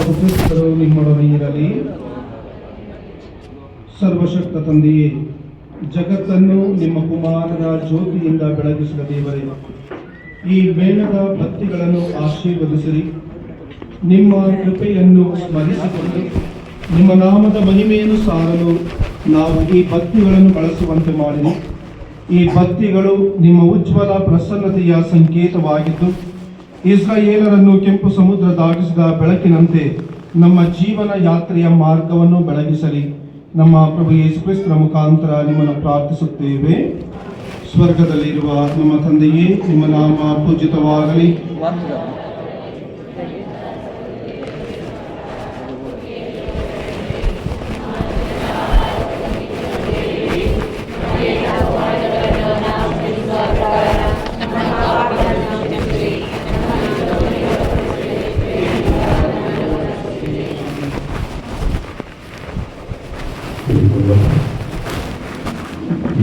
ಪ್ರಭು ಕ್ರಿಸ್ತರು ನಿಮ್ಮೊಡನೆ ಇರಲಿ. ಸರ್ವಶಕ್ತ ತಂದೆಯೇ, ಜಗತ್ತನ್ನು ನಿಮ್ಮ ಕುಮಾರನ ಜ್ಯೋತಿಯಿಂದ ಬೆಳಗಿಸಿದ ದೇವರೇ, ಈ ಮೇಣದ ಬತ್ತಿಗಳನ್ನು ಆಶೀರ್ವದಿಸಿರಿ. ನಿಮ್ಮ ಕೃಪೆಯನ್ನು ಸ್ಮರಿಸಿಕೊಂಡು ನಿಮ್ಮ ನಾಮದ ಮಹಿಮೆಯನ್ನು ಸಾರಲು ನಾವು ಈ ಬತ್ತಿಗಳನ್ನು ಬಳಸುವಂತೆ ಮಾಡಿರಿ. ಈ ಬತ್ತಿಗಳು ನಿಮ್ಮ ಉಜ್ವಲ ಪ್ರಸನ್ನತೆಯ ಸಂಕೇತವಾಗಿದ್ದು, ಇಸ್ರಾಯೇಲರನ್ನು ಕೆಂಪು ಸಮುದ್ರ ದಾಟಿಸಿದ ಬೆಳಕಿನಂತೆ ನಮ್ಮ ಜೀವನ ಯಾತ್ರೆಯ ಮಾರ್ಗವನ್ನು ಬೆಳಗಿಸಲಿ. ನಮ್ಮ ಪ್ರಭು ಯೇಸು ಕ್ರಿಸ್ತರ ಮುಖಾಂತರ ನಿಮ್ಮನ್ನು ಪ್ರಾರ್ಥಿಸುತ್ತೇವೆ. ಸ್ವರ್ಗದಲ್ಲಿರುವ ನಮ್ಮ ತಂದೆಯೇ, ನಿಮ್ಮ ನಾಮ ಪೂಜಿತವಾಗಲಿ.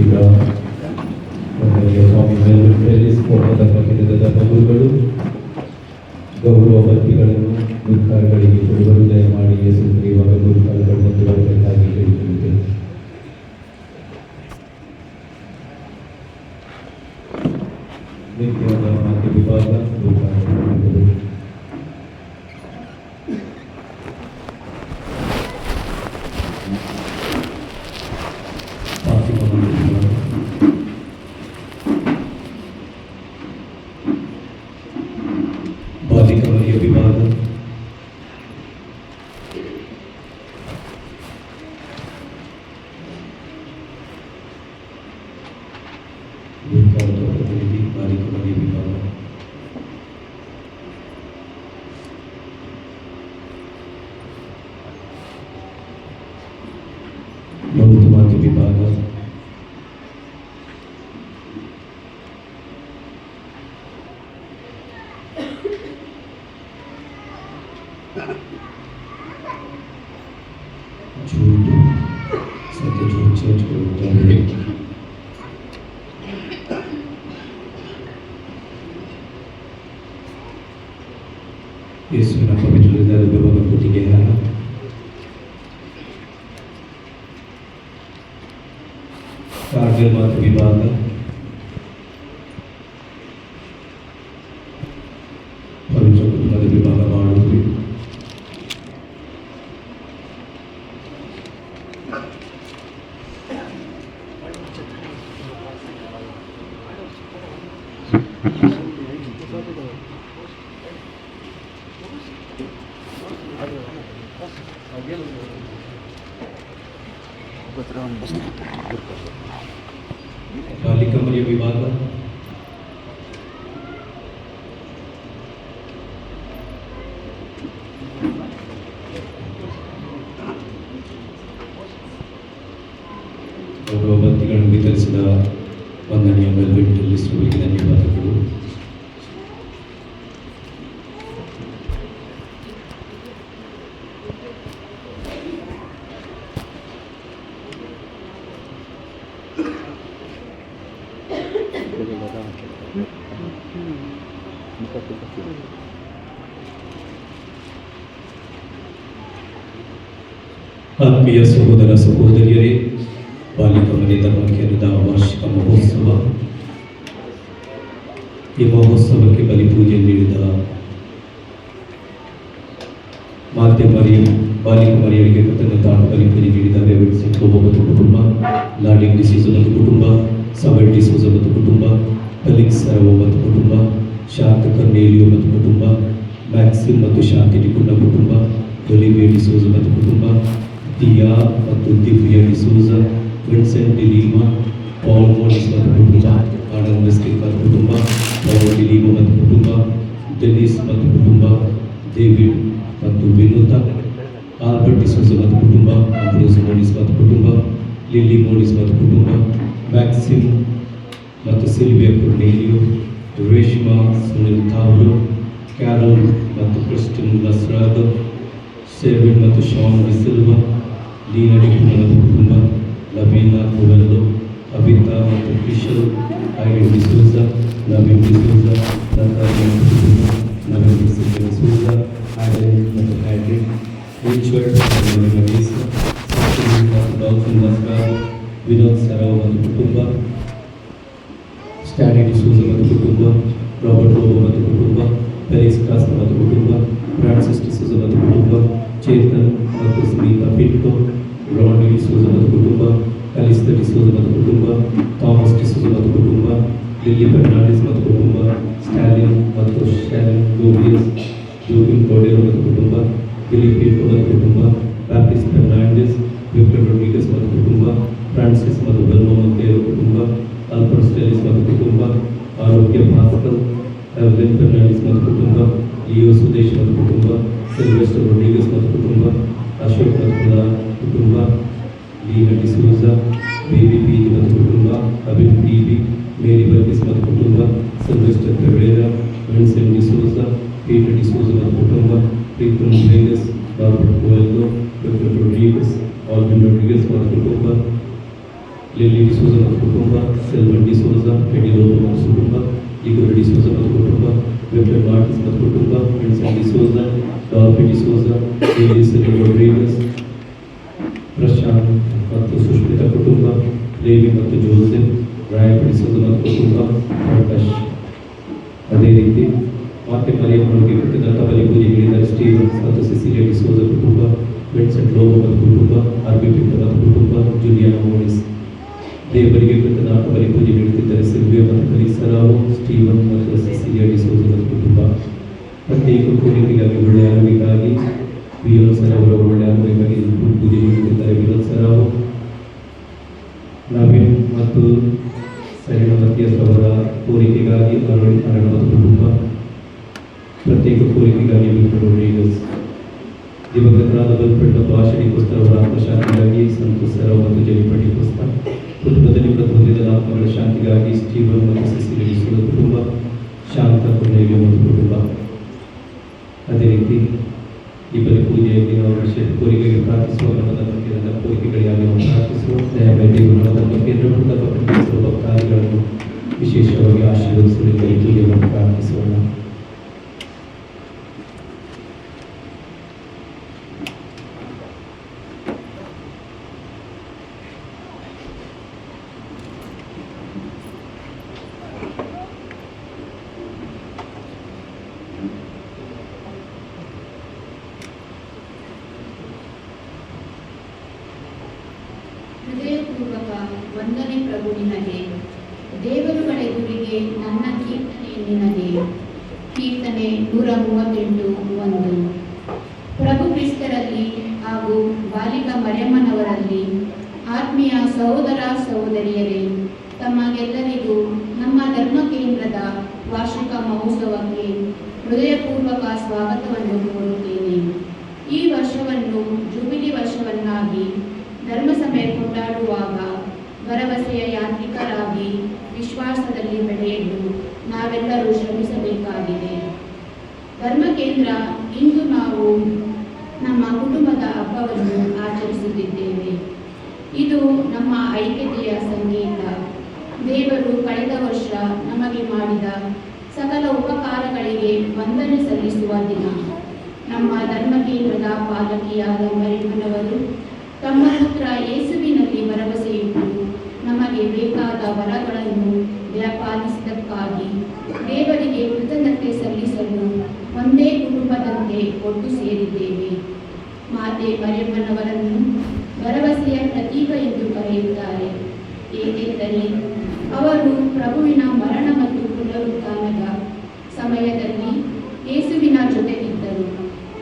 ಈಗ ಸ್ವಾಮಿ ಗುರುಗಳು ಗೌರವ ಭಕ್ತಿಗಳನ್ನು ಗುರುಕಾರಗಳಿಗೆ ಕೊಡುವರು. ದಯಮಾಡಿ ಯೇಸು ಇವಾಗ ಗುರುಕಾರಗಳು ಮತ್ತು ಬರಬೇಕಾಗಿ ಹೇಳಿಕೊಳ್ಳುತ್ತೇವೆ. ನಿತ್ಯದ ಮಾತು ವಿಭಾಗ ಗುರುಕಾರಗಳು ಬಾಲಿಕವರಿಯ ವಿಭಾಗ ಪ್ರತಿನಿಧಿ ಬಾಲಿಕವರಿಯ ವಿಭಾಗ ಬಹುತಮಾತಿ ವಿಭಾಗ झूठ सत्य झूठ सच बोलता है. ಯೇಸುವಿನ ಪವಿತ್ರ ಹೃದಯದ ಬೆವರ ಕೊಟ್ಟಿಗೆ ಹಾರ ಕಾರ್ಗಿಲ್ ಮಾತು ವಿಭಾಗ ಪವಿತ್ರ ಕುಟುಂಬದ ವಿಭಾಗ ಮಾಡುವುದು. ಬಾಲಿಕವರಿಯ ವಿಭಾಗ ಗೌರವ ಭಕ್ತಿಗಳನ್ನು ವಿತರಿಸಿದ ವಂದನೆಯ ವೆಲ್ವೆಟ್ ಲಿಸ್ಟುಗಳಿಗೆ ಧನ್ಯವಾದಗಳು. ಆತ್ಮೀಯ ಸಹೋದರ ಸಹೋದರಿಯರೇ, ಬಾಲಿಕವರಿ ಧರ್ಮ ಕೇಂದ್ರದ ವಾರ್ಷಿಕ ಮಹೋತ್ಸವ. ಈ ಮಹೋತ್ಸವಕ್ಕೆ ಬಲಿಪೂಜೆ ನೀಡಿದ ಬಾಲಿಕ ಮರಿಯರಿಗೆ ಕೃತಜ್ಞತಾ ಬಲಿಪೂಜೆ ನೀಡಿದ ರೇವಣ್ ಸಿಂಗ್ ಮತ್ತು ಕುಟುಂಬ, ಲಾಡಿಂಗ್ ಡಿಸೂಜ ಮತ್ತು ಕುಟುಂಬ, ಸವೆಲ್ ಡಿಸೂಜ ಮತ್ತು ಕುಟುಂಬ, ಫೆಲಿಕ್ಸ್ ಸರವೋ ಮತ್ತು ಕುಟುಂಬ, ಶಾಂತ ಕರ್ನೇಲಿಯೋ ಮತ್ತು ಕುಟುಂಬ, ಮ್ಯಾಕ್ಸಿಮ್ ಮತ್ತು ಶಾಂತಿ ಡಿಕುಂಡ ಕುಟುಂಬ, ಒಲಿವಿಯಾ ಡಿಸೂಜ ಮತ್ತು ಕುಟುಂಬ, ದಿಯಾ ಮತ್ತು ದಿವ್ಯ ಡಿಸೂಜ, ವಿನ್ಸೆಂಟ್ ಡಿಲೀಮಾ, ಪಾಲ್ ಮೋನಿಸ್ ಮತ್ತು ಕುಟುಂಬ, ಆನಂದ್ ಮಿಸ್ಕಿನ್ ಮತ್ತು ಕುಟುಂಬ, ಪೌಲ್ ಡಿಲೀಮಾ ಮತ್ತು ಕುಟುಂಬ, ಡೆನಿಸ್ ಮತ್ತು ಕುಟುಂಬ, ಡೇವಿಡ್ ಮತ್ತು ವಿನೂತ, ಆಲ್ಬರ್ಟ್ ಡಿಸೂಜ ಮತ್ತು ಕುಟುಂಬ, ಅಂಬ್ರೋಸ್ ಮೋನಿಸ್ ಮತ್ತು ಕುಟುಂಬ, ಲಿಲ್ಲಿ ಮೋನಿಸ್ ಮತ್ತು ಕುಟುಂಬ, ಮ್ಯಾಕ್ಸಿಮ್ ಮತ್ತು ಸಿಲ್ವಿಯಾ ಕೊರ್ನೇಲಿಯೋ, ರೇಷ್ಮಾ ಸುನಿಲ್ ಥಾವ್ರೋ, ಕ್ಯಾರೋಲ್ ಮತ್ತು ಕ್ರಿಸ್ಟಿನ್ ಲಸ್ರಾದ್, ಸೆರ್ವಿನ್ ಮತ್ತು ಶಾನ್ ಡಿಸಿಲ್ವಾ, ಲೀನಾ ಡಿಕುಂಡ ಮತ್ತು ಕುಟುಂಬ, ಲವೀನಾ ಕೊವೆಲ್ಲೋ, ಅಬಿತಾ ಮತ್ತು ಕಿಶಲ್, ಐರಿನ್ ಡಿಸೂಜ, ನವೀನ್ ಡಿಸೂಜ, ನತಾಲಿಯಾ ಮತ್ತು ಕುಟುಂಬ, ನವೀನ್ ಡಿಸೂಜ, ಐರಿನ್ ಮತ್ತು Patrick, Richard Mavis, Dolphin Mascaro, Vinod Sarao ಮತ್ತು ಕುಟುಂಬ, ಸ್ಟ್ಯಾನಿ ಡಿಸೂಸ ಮತ್ತು ಕುಟುಂಬ, ರಾಬರ್ಟ್ ರೋಬೋ ಮತ್ತು ಕುಟುಂಬ, ಫೆಲಿಕ್ಸ್ ಕಾಸ್ ಮತ್ತು ಕುಟುಂಬ, ಫ್ರಾನ್ಸಿಸ್ ಡಿಸೂಸ ಮತ್ತು ಕುಟುಂಬ, ಚೇತನ್ ಮತ್ತು ಸ್ಮಿತಾ ಪಿಟ್ಕೋ, ರಾನಿ ಡಿಸೂಸ ಮತ್ತು ಕುಟುಂಬ, ಕಲಿಸ್ತ ಡಿಸೂಸ ಮತ್ತು ಕುಟುಂಬ, ಥಾಮಸ್ ಡಿಸೂಸ ಮತ್ತು ಕುಟುಂಬ, ಲಿಲ್ಲಿ ಫರ್ನಾಂಡಿಸ್ ಮತ್ತು ಕುಟುಂಬ, ಸ್ಟಾಲಿನ್ ಮತ್ತು ಶಾರನ್ ಗೋಬಿಯಸ್, ಜೋಕಿನ್ ಕೋಡೆರೋ ಮತ್ತು ಕುಟುಂಬ, ದಿಲೀಪ್ ಪಿಟ್ಕೋ ಮತ್ತು ಕುಟುಂಬ, ಬ್ಯಾಪ್ಟಿಸ್ಟ್ ಫರ್ನಾಂಡಿಸ್, ವಿಕ್ಟರ್ ರೊಡ್ರಿಗಸ್ ಮತ್ತು ಕುಟುಂಬ, ಫ್ರಾನ್ಸಿಸ್ ಮತ್ತು ಬೆಲ್ಮೋ ಮತ್ತು ಕುಟುಂಬ, ಆಲ್ಫರ್ಡ್ ಸ್ಟೆಲಿಸ್ ಮತ್ತು ಕುಟುಂಬ, ಆರೋಗ್ಯ ಭಾಸ್ಕರ್, ಎವಲಿನ್ ಫರ್ನಾಂಡಿಸ್ ಮತ್ತು ಕುಟುಂಬ, ಲಿಯೋ ಸುದೇಶ್ ಮತ್ತು ಕುಟುಂಬ, ಸಿಲ್ವೆಸ್ಟರ್ ರೊಡ್ರಿಗಸ್ ಮತ್ತು ಕುಟುಂಬ, ಅಶೋಕ್ ಮತ್ತು ಕುಟುಂಬ, ಲೀನಾ ಡಿಸೂಸ, ಬೇಬಿ ಪೀಜ್ ಮತ್ತು ಕುಟುಂಬ, ಅಬಿನ್ ಟಿಬಿ, ಮೇರಿ ಬರ್ಗಿಸ್ ಮತ್ತು ಕುಟುಂಬ, ಸಿಲ್ವೆಸ್ಟರ್ ಫೆಬ್ರೇರಾ, ವಿನ್ಸೆಂಟ್ ಡಿಸೂಸ, ಪೀಟರ್ ಡಿಸೂಸ ಮತ್ತು ಕುಟುಂಬ, Preetam Vegas, Robert Coelho, Victor Rodrigues, Alvin Rodrigues ಮತ್ತು ಕುಟುಂಬ, ಲಿಲ್ಲಿ ಡಿಸೂಸ ಮತ್ತು ಕುಟುಂಬ, ಸೆಲ್ವನ್ ಡಿಸೂಸ, ಎಡಿ ಲೋಬೋ ಮತ್ತು ಕುಟುಂಬ, ಇಗೋರ್ ಡಿಸೂಸ ಮತ್ತು ಕುಟುಂಬ, ವಿಕ್ಟರ್ ಮಾರ್ಟಿಸ್ ಮತ್ತು ಕುಟುಂಬ, ವಿನ್ಸೆಂಟ್ ಡಿಸೂಸ, ಡಾಲ್ಫಿ ಡಿಸೂಸ, ಎಲಿಸಬೆತ್ ರೊಡ್ರಿಗಸ್, ಪ್ರಶಾಂತ್ ಮತ್ತು ಸುಷ್ಮಿತಾ ಕುಟುಂಬ, ಲೇವಿ ಮತ್ತು ಜೋಸೆಫ್, ರಾಯ್ ಡಿಸೂಸ ಮತ್ತು ಕುಟುಂಬ, ಪ್ರಕಾಶ್. ಅದೇ ರೀತಿ ಮಾತೆ ಮರಿಯಮ್ಮನಿಗೆ ಕೃತಜ್ಞತಾ ಬಲಿ ಪೂಜೆ ನೀಡಿದ ಸ್ಟೀವನ್ಸ್ ಮತ್ತು ಸಿಸಿಲಿಯಾ ಡಿಸೂಸ ಕುಟುಂಬ, ವಿನ್ಸೆಂಟ್ ಲೋಬೋ ಮತ್ತು ಕುಟುಂಬ, ಆರ್ಬಿ ಪಿಂಟರ್ ಮತ್ತು ಕುಟುಂಬ, ಜೂಲಿಯಾನಾ ಮೋರಿಸ್. ದೇವರಿಗೆ ಕೃತಜ್ಞತಾ ಬಲಿ ಪೂಜೆ ನೀಡುತ್ತಿದ್ದರೆ ಸಿಲ್ವಿಯಾ ಮತ್ತು ಕಲಿಸರಾವು, ಸ್ಟೀವನ್ ಮತ್ತು ಸಿಸಿಲಿಯಾ ಡಿಸೂಸ ಮತ್ತು ಕುಟುಂಬ. ಪ್ರತ್ಯೇಕ ಕೋರಿಕೆಗಾಗಿ ಒಳ್ಳೆಯ ಆರೋಗ್ಯಕ್ಕಾಗಿ ವಿಯೋಲ್ ಸರ್ ಅವರ ಒಳ್ಳೆಯ ಆರೋಗ್ಯಕ್ಕಾಗಿ ಪೂಜೆ ನೀಡುತ್ತಿದ್ದಾರೆ. ವಿಯೋಲ್ ಸರ್ ಅವರು ನವೀನ್ ಮತ್ತು ಸರಿಣ ಮತ್ಯಸ್ ಅವರ ಕೋರಿಕೆಗಾಗಿ ಅರುಣ್ ಅರಣ ಮತ್ತು ಕುಟುಂಬ. ಪ್ರತ್ಯೇಕ ಕೋರಿಕೆಗಾಗಿ ವಿಕ್ಟರ್ ರೊಡ್ರಿಗಸ್. ದಿವಂಗತರಾದ ಬಲ್ಪೆಟ್ ಮತ್ತು ಆಶಡಿ ಪುಸ್ತಕ ಅವರ ಆತ್ಮಶಾಂತಿಗಾಗಿ ಸಂತೋಷ್ ಸರ್ ಮತ್ತು ಜನಿಪಟಿ ಪುಸ್ತಕ. ಕುಟುಂಬದಲ್ಲಿ ಮೃತ ಹೊಂದಿದ ಆತ್ಮಗಳ ಶಾಂತಿಗಾಗಿ ಸ್ಟೀವನ್ ಮತ್ತು ಸಿಸಿಲಿಯಾ ಡಿಸೂಸ ಕುಟುಂಬ, ಶಾಂತ ಕೊನೆಗೆ ಮತ್ತು ಕುಟುಂಬ. ಅದೇ ರೀತಿ ಈ ಬಲಿ ಪೂಜೆಯಲ್ಲಿ ನಾವು ವಿಶೇಷ ಕೋರಿಕೆಗೆ ಪ್ರಾರ್ಥಿಸುವ ಗಣಪದ ಕೇಂದ್ರದ ಕೋರಿಕೆಗಳಿಗಾಗಿ ನಾವು ಪ್ರಾರ್ಥಿಸುವ ದಯಮಾಡಿ ಗಣಪದ ಕೇಂದ್ರದಿಂದ ಪ್ರಕಟಿಸುವ ಭಕ್ತಾದಿಗಳನ್ನು ವಿಶೇಷವಾಗಿ ಆಶೀರ್ವದಿಸಲು ಬಲಿ ಪೂಜೆಯನ್ನು ಪ್ರಾರ್ಥಿಸೋಣ. ಹೃದಯಪೂರ್ವಕ ವಂದನೆ ಪ್ರಭು ನಿನಗೆ, ದೇವರುಗಳೆದುರಿಗೆ ನನ್ನ ಕೀರ್ತನೆ ನಿನಗೆ. ಕೀರ್ತನೆ 138:1. ಪ್ರಭು ಕ್ರಿಸ್ತರಲ್ಲಿ ಹಾಗೂ ಬಾಲಿಕಾ ಮರಿಯಮ್ಮನವರಲ್ಲಿ ಆತ್ಮೀಯ ಸಹೋದರ ಸಹೋದರಿಯರೇ, ತಮಗೆಲ್ಲರಿಗೂ ನಮ್ಮ ಧರ್ಮ ಕೇಂದ್ರದ ವಾರ್ಷಿಕ ಮಹೋತ್ಸವಕ್ಕೆ ಹೃದಯಪೂರ್ವಕ ಸ್ವಾಗತವನ್ನು ಕೋರುತ್ತೇನೆ. ಈ ವರ್ಷವನ್ನು ಜೂಬಿಲಿ ವರ್ಷವನ್ನಾಗಿ ಧರ್ಮಸಭೆ ಕೊಂಡಾಡುವಾಗ ಭರವಸೆಯ ಯಾತ್ರಿಕರಾಗಿ ವಿಶ್ವಾಸದಲ್ಲಿ ಬೆಳೆಯಲು ನಾವೆಲ್ಲರೂ ಶ್ರಮಿಸಬೇಕಾಗಿದೆ. ಧರ್ಮಕೇಂದ್ರ ಇಂದು ನಾವು ನಮ್ಮ ಕುಟುಂಬದ ಹಬ್ಬವನ್ನು ಆಚರಿಸುತ್ತಿದ್ದೇವೆ. ಇದು ನಮ್ಮ ಐಕ್ಯತೆಯ ಸಂಕೇತ. ದೇವರು ಕಳೆದ ವರ್ಷ ನಮಗೆ ಮಾಡಿದ ಸಕಲ ಉಪಕಾರಗಳಿಗೆ ವಂದನೆ ಸಲ್ಲಿಸುವ ದಿನ. ನಮ್ಮ ಧರ್ಮಕೇಂದ್ರದ ಪಾಲಕಿಯಾದ ಮರಿಯಮ್ಮನವರು ತಮ್ಮ ಪುತ್ರ ಯೇಸುವಿನಲ್ಲಿ ಭರವಸೆಯಿಟ್ಟು ನಮಗೆ ಬೇಕಾದ ವರಗಳನ್ನು ದಯಪಾಲಿಸಿದ್ದಕ್ಕಾಗಿ ದೇವರಿಗೆ ಕೃತಜ್ಞತೆ ಸಲ್ಲಿಸಲು ಒಂದೇ ಕುಟುಂಬದಂತೆ ಒಟ್ಟು ಸೇರಿದ್ದೇವೆ. ಮಾತೆ ಮರಿಯಮ್ಮನವರನ್ನು ಭರವಸೆಯ ಪ್ರತೀಕ ಎಂದು ಕರೆಯುತ್ತಾರೆ. ಏಕೆಂದರೆ ಅವರು ಪ್ರಭುವಿನ ಮರಣ ಮತ್ತು ಪುನರುತ್ಥಾನದ ಸಮಯದಲ್ಲಿ ಯೇಸುವಿನ ಜೊತೆಗಿದ್ದರು.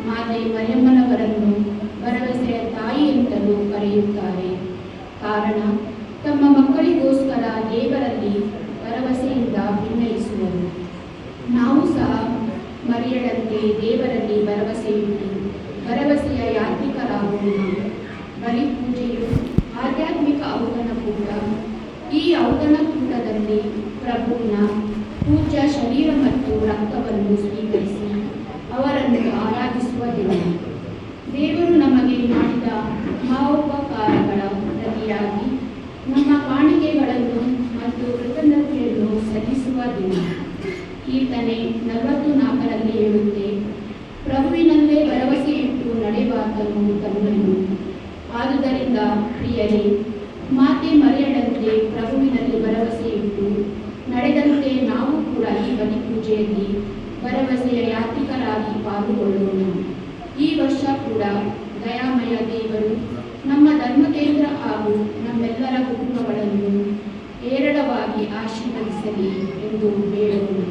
ಮಾತೆ ಮರಿಯಮ್ಮನವರನ್ನು ಭರವಸೆಯ ತಾಯಿ ಅಂತಲೂ ಕರೆಯುತ್ತಾರೆ. ಕಾರಣ ತಮ್ಮ ಮಕ್ಕಳಿಗೋಸ್ಕರ ದೇವರಲ್ಲಿ ಭರವಸೆಯಿಂದ ಭಿನ್ನಯಿಸುವರು. ನಾವು ಸಹ ಮರಿಯಳಂತೆ ದೇವರಲ್ಲಿ ಭರವಸೆಯಿಟ್ಟು ಭರವಸೆಯ ಯಾತ್ರಿಕರಾಗೋಣ. ಬಲಿ ಪೂಜೆಯು ಆಧ್ಯಾತ್ಮಿಕ ಔತಣಕೂಟ. ಈ ಔತಣಕೂಟದಲ್ಲಿ ಪ್ರಭುವಿನ ಪೂಜ್ಯ ಶರೀರ ಮತ್ತು ರಕ್ತವನ್ನು ಸ್ವೀಕರಿಸಿ ಅವರನ್ನು ಆರಾಧಿಸುವ ದಿನ. ದೇವರು ನಮಗೆ ಮಾಡಿದ ಮಹೋಪಕಾರಗಳ ಪ್ರತಿಯಾಗಿ ನಮ್ಮ ಕಾಣಿಕೆಗಳನ್ನು ಮತ್ತು ಕೃತಜ್ಞತೆಯನ್ನು ಸಲ್ಲಿಸುವ ದಿನ. ಕೀರ್ತನೆ 44ರಲ್ಲಿ ಹೇಳುತ್ತೆ, ಪ್ರಭುವಿನಲ್ಲೇ ಭರವಸೆ ಇಟ್ಟು ಆತನು ಧನ್ಯನು. ಆದುದರಿಂದ ಪ್ರಿಯರೇ, ಮಾತೆ ಮರೆಯದಂತೆ ಪ್ರಭುವಿನಲ್ಲಿ ಭರವಸೆ ಇಟ್ಟು ನಡೆದಂತೆ ನಾವು ಕೂಡ ಈ ಬಲಿಪೂಜೆಯಲ್ಲಿ ಭರವಸೆಯ ಯಾತ್ರಿಕರಾಗಿ ಪಾಲ್ಗೊಳ್ಳೋಣ. ಈ ವರ್ಷ ಕೂಡ ದಯಾಮಯ ದೇವರು ನಮ್ಮ ಧರ್ಮಕೇಂದ್ರ ಹಾಗೂ ನಮ್ಮೆಲ್ಲರ ಕುಟುಂಬಗಳನ್ನು ಹೇರಳವಾಗಿ ಆಶೀರ್ವದಿಸಲಿ ಎಂದು ಬೇಡೋಣ.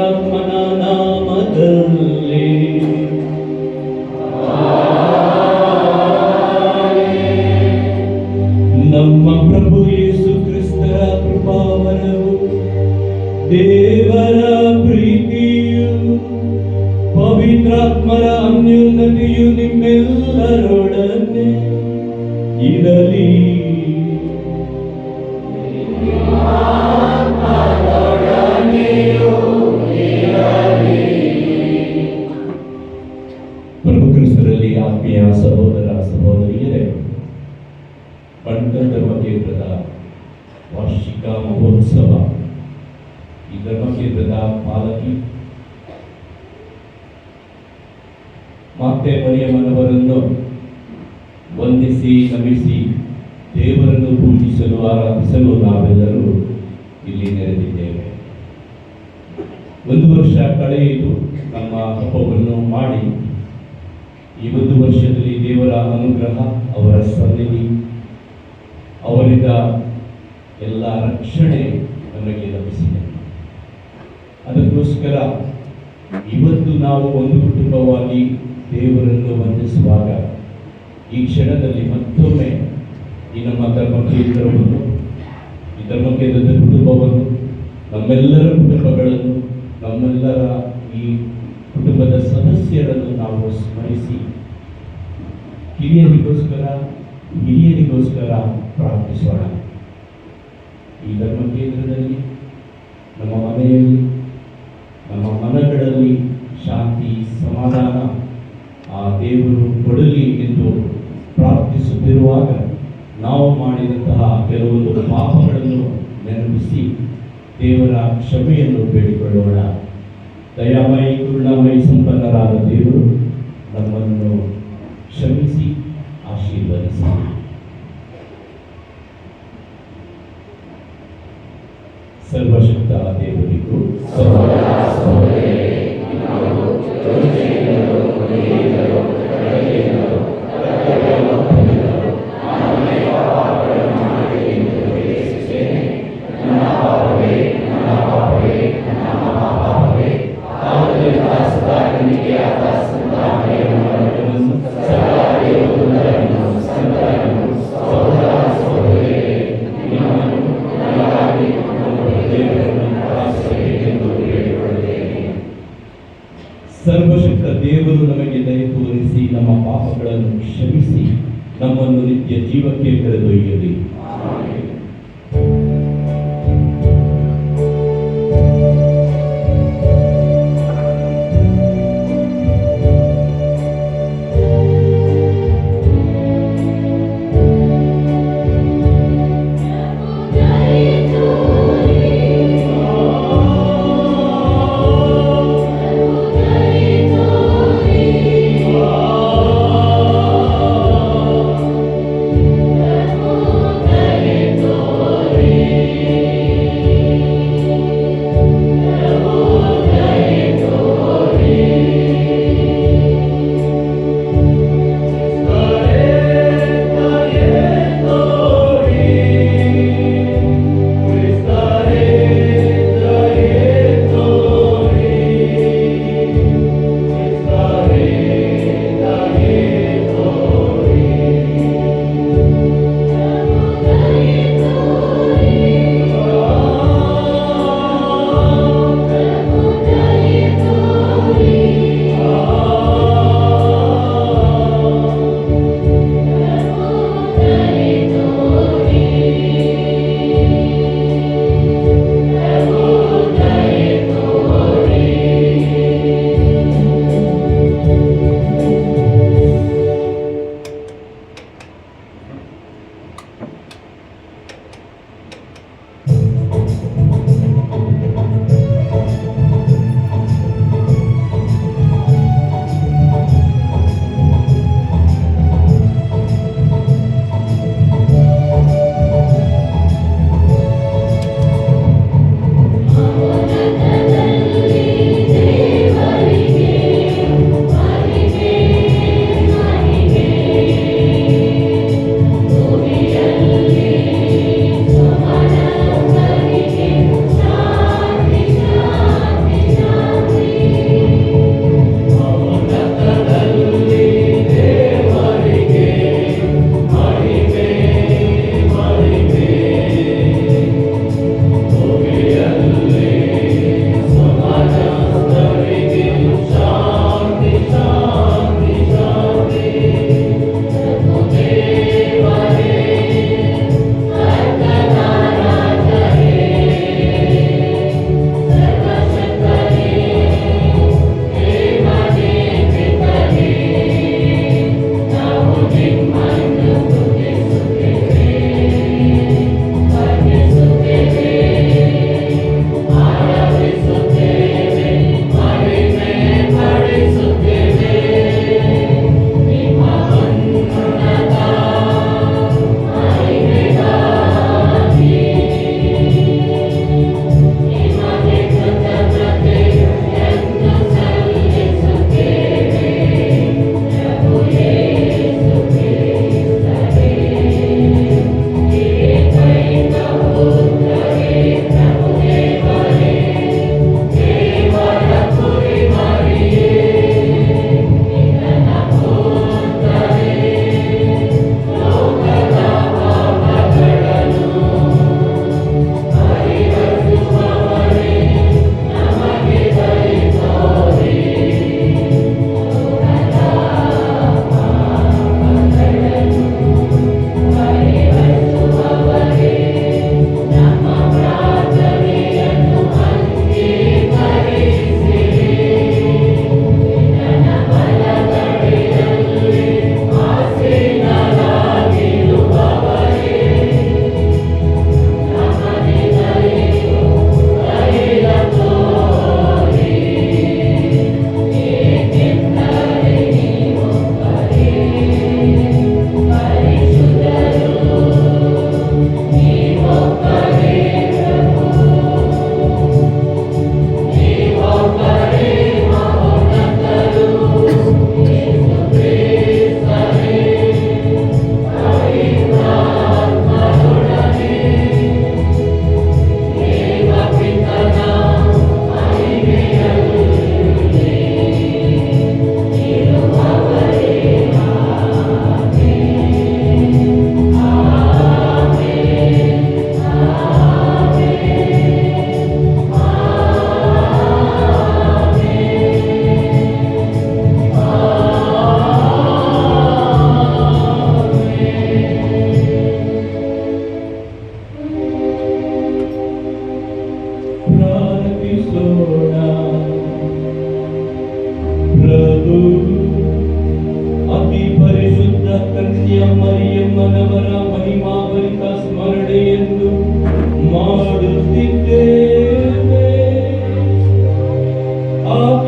ಪವಿತ್ರಾತ್ಮನ ನಾಮದಲ್ಲಿ. ನಮ್ಮ ಪ್ರಭು ಯೇಸು ಕ್ರಿಸ್ತರ ಕೃಪಾವರವು, ದೇವರ ಪ್ರೀತಿಯು, ಪವಿತ್ರಾತ್ಮರ ಅನ್ಯೋನ್ಯತೆಯು ನಿಮ್ಮೆಲ್ಲರೊಡನೆ ಇರಲಿ. ಪ್ರಭು ಕ್ರಿಸ್ತರಲ್ಲಿ ಆತ್ಮೀಯ ಸಹೋದರ ಸಹೋದರಿಯರೇ, ಬಂಟ ಧರ್ಮಕೇಂದ್ರದ ವಾರ್ಷಿಕ ಮಹೋತ್ಸವ, ಈ ಧರ್ಮಕೇಂದ್ರದ ಪಾಲಕಿ ಮಾತೆ ಮರಿಯಮ್ಮನವರನ್ನು ವಂದಿಸಿ ನಮಿಸಿ ದೇವರನ್ನು ಪೂಜಿಸಲು ಆರಾಧಿಸಲು ನಾವೆಲ್ಲರೂ ಇಲ್ಲಿ ನೆರೆದಿದ್ದೇವೆ. 1 ವರ್ಷ ಕಳೆಯಿತು ನಮ್ಮ ಹಬ್ಬವನ್ನು ಮಾಡಿ. ಈ 1 ವರ್ಷದಲ್ಲಿ ದೇವರ ಅನುಗ್ರಹ, ಅವರ ಸನ್ನಿಧಿ, ಅವರಿಂದ ಎಲ್ಲ ರಕ್ಷಣೆ ನಮಗೆ ಲಭಿಸಿದೆ. ಅದಕ್ಕೋಸ್ಕರ ಇವತ್ತು ನಾವು ಒಂದು ಕುಟುಂಬವಾಗಿ ದೇವರನ್ನು ವಂದಿಸುವಾಗ ಈ ಕ್ಷಣದಲ್ಲಿ ಮತ್ತೊಮ್ಮೆ ಈ ನಮ್ಮ ಧರ್ಮಕೇಂದ್ರವನ್ನು, ಈ ಧರ್ಮಕೇಂದ್ರದ ಕುಟುಂಬವನ್ನು, ನಮ್ಮೆಲ್ಲರ ಕುಟುಂಬಗಳನ್ನು, ನಮ್ಮೆಲ್ಲರ ಈ ಕುಟುಂಬದ ಸದಸ್ಯರನ್ನು ನಾವು ಸ್ಮರಿಸಿ ಹಿರಿಯರಿಗೋಸ್ಕರ ಪ್ರಾರ್ಥಿಸೋಣ. ಈ ಧರ್ಮಕೇಂದ್ರದಲ್ಲಿ, ನಮ್ಮ ಮನೆಯಲ್ಲಿ, ನಮ್ಮ ಮನಗಳಲ್ಲಿ ಶಾಂತಿ ಸಮಾಧಾನ ಆ ದೇವರು ಕೊಡಲಿ ಎಂದು ಪ್ರಾರ್ಥಿಸುತ್ತಿರುವಾಗ ನಾವು ಮಾಡಿದಂತಹ ಕೆಲವೊಂದು ಪಾಪಗಳನ್ನು ನೆನಪಿಸಿ ದೇವರ ಕ್ಷಮೆಯನ್ನು ಬೇಡಿಕೊಳ್ಳೋಣ. ದಯಾಮಯಿ ಕರುಣಾಮಯಿ ಸಂಪನ್ನರಾದ ದೇವರು ನಮ್ಮನ್ನು ಕ್ಷಮಿಸಿ ಆಶೀರ್ವದಿಸಿ. ಸರ್ವಶಕ್ತ ದೇವರಿಗೂ ಸರ್ವಶಕ್ತ ದೇವರು ನಮಗೆ ದಯೆ ತೋರಿಸಿ ನಮ್ಮ ಪಾಪಗಳನ್ನು ಕ್ಷಮಿಸಿ ನಮ್ಮನ್ನು ನಿತ್ಯ ಜೀವಕ್ಕೆ ಕರೆದೊಯ್ಯಲಿ. Oh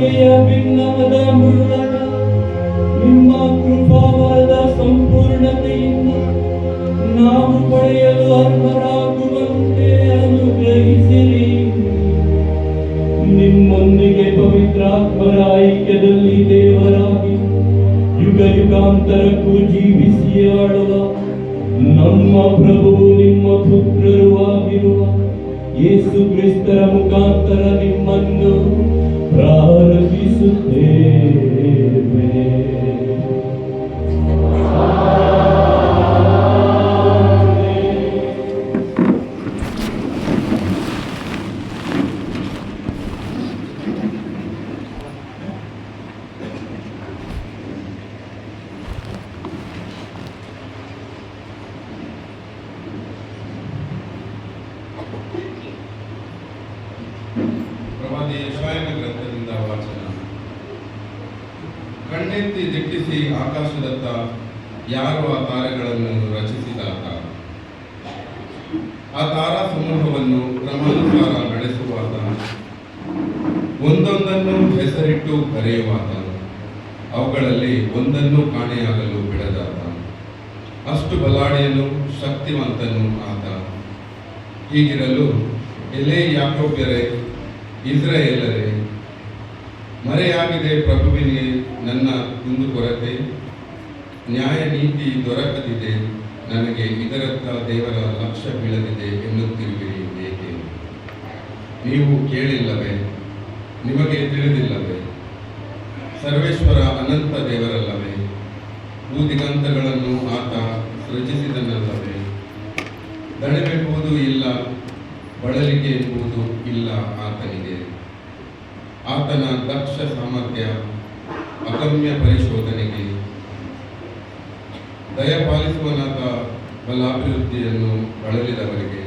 ಬಗೆಯ ಭಿನ್ನವಾದ ಮುಳ್ಳದ ನಿಮ್ಮ ಕೃಪಾವರದ ಸಂಪೂರ್ಣತೆಯಿಂದ ನಾವು ಪಡೆಯಲು ಅರ್ಹರಾಗುವಂತೆ ಅನುಗ್ರಹಿಸಿರಿ. ನಿಮ್ಮೊಂದಿಗೆ ಪವಿತ್ರಾತ್ಮರ ಐಕ್ಯದಲ್ಲಿ ದೇವರಾಗಿ ಯುಗ ಯುಗಾಂತರಕ್ಕೂ ಜೀವಿಸಿ ಆಳುವ ನಮ್ಮ ಪ್ರಭು ನಿಮ್ಮ ಪುತ್ರರು ಆಗಿರುವ ಯೇಸು ಕ್ರಿಸ್ತರ ಮುಖಾಂತರ ನಿಮ್ಮನ್ನು ಪ್ರಾರ್ಥಿಸುತ್ತೇವೆ. ಪ್ರವಾದಿ ಯೆಶಾಯನ ಗ್ರಂಥದಿಂದ ವಾಚನ. ಕಣ್ಣೆತ್ತಿ ದಿಟ್ಟಿಸಿ ಆಕಾಶದತ್ತ ಯಾರು ಆ ತಾರೆಗಳನ್ನು ರಚಿಸಿದಾತ? ಆ ತಾರಾ ಸಮೂಹವನ್ನು ಕ್ರಮಾನುಸಾರ ನಡೆಸುವಾತ, ಒಂದೊಂದನ್ನು ಹೆಸರಿಟ್ಟು ಕರೆಯುವಾತ, ಅವುಗಳಲ್ಲಿ ಒಂದನ್ನು ಕಾಣೆಯಾಗಲು ಬಿಡದಾತ. ಅಷ್ಟು ಬಲಾಢ್ಯನು ಶಕ್ತಿವಂತನು ಆತ. ಹೀಗಿರಲು ಎಲೇ ಯಾಕೋಬ್ಯರೇ, ಇಸ್ರಾಯೇಲರೇ, ಮರೆಯಾಗಿದೆ ಪ್ರಭುವಿಗೆ ನನ್ನ ಕುಂದುಕೊರತೆ, ನ್ಯಾಯ ನೀತಿ ದೊರಕದಿದೆ ನನಗೆ, ಇದರತ್ತ ದೇವರ ಲಕ್ಷ್ಯ ಬೀಳದಿದೆ ಎನ್ನುತ್ತಿರುವಿರಿ ಏಕೆ? ನೀವು ಕೇಳಿಲ್ಲವೇ? ನಿಮಗೆ ತಿಳಿದಿಲ್ಲವೇ? ಸರ್ವೇಶ್ವರ ಅನಂತ ದೇವರಲ್ಲವೇ? ಭೂದಿಗಂತಗಳನ್ನು ಆತ ಸೃಜಿಸಿದನಲ್ಲವೇ? ದಣಿವೆಂಬುದು ಇಲ್ಲ, ಬಳಲಿಕೆ ಎಂಬುದು ಇಲ್ಲ ಆತನಿಗೆ. ಆತನ ದಕ್ಷ ಸಾಮರ್ಥ್ಯ ಅಗಮ್ಯ ಪರಿಶೋಧನೆಗೆ. ದಯಪಾಲಿಸುವನಾದ ಬಲಾಭಿವೃದ್ಧಿಯನ್ನು ಬಳಲಿದವರಿಗೆ,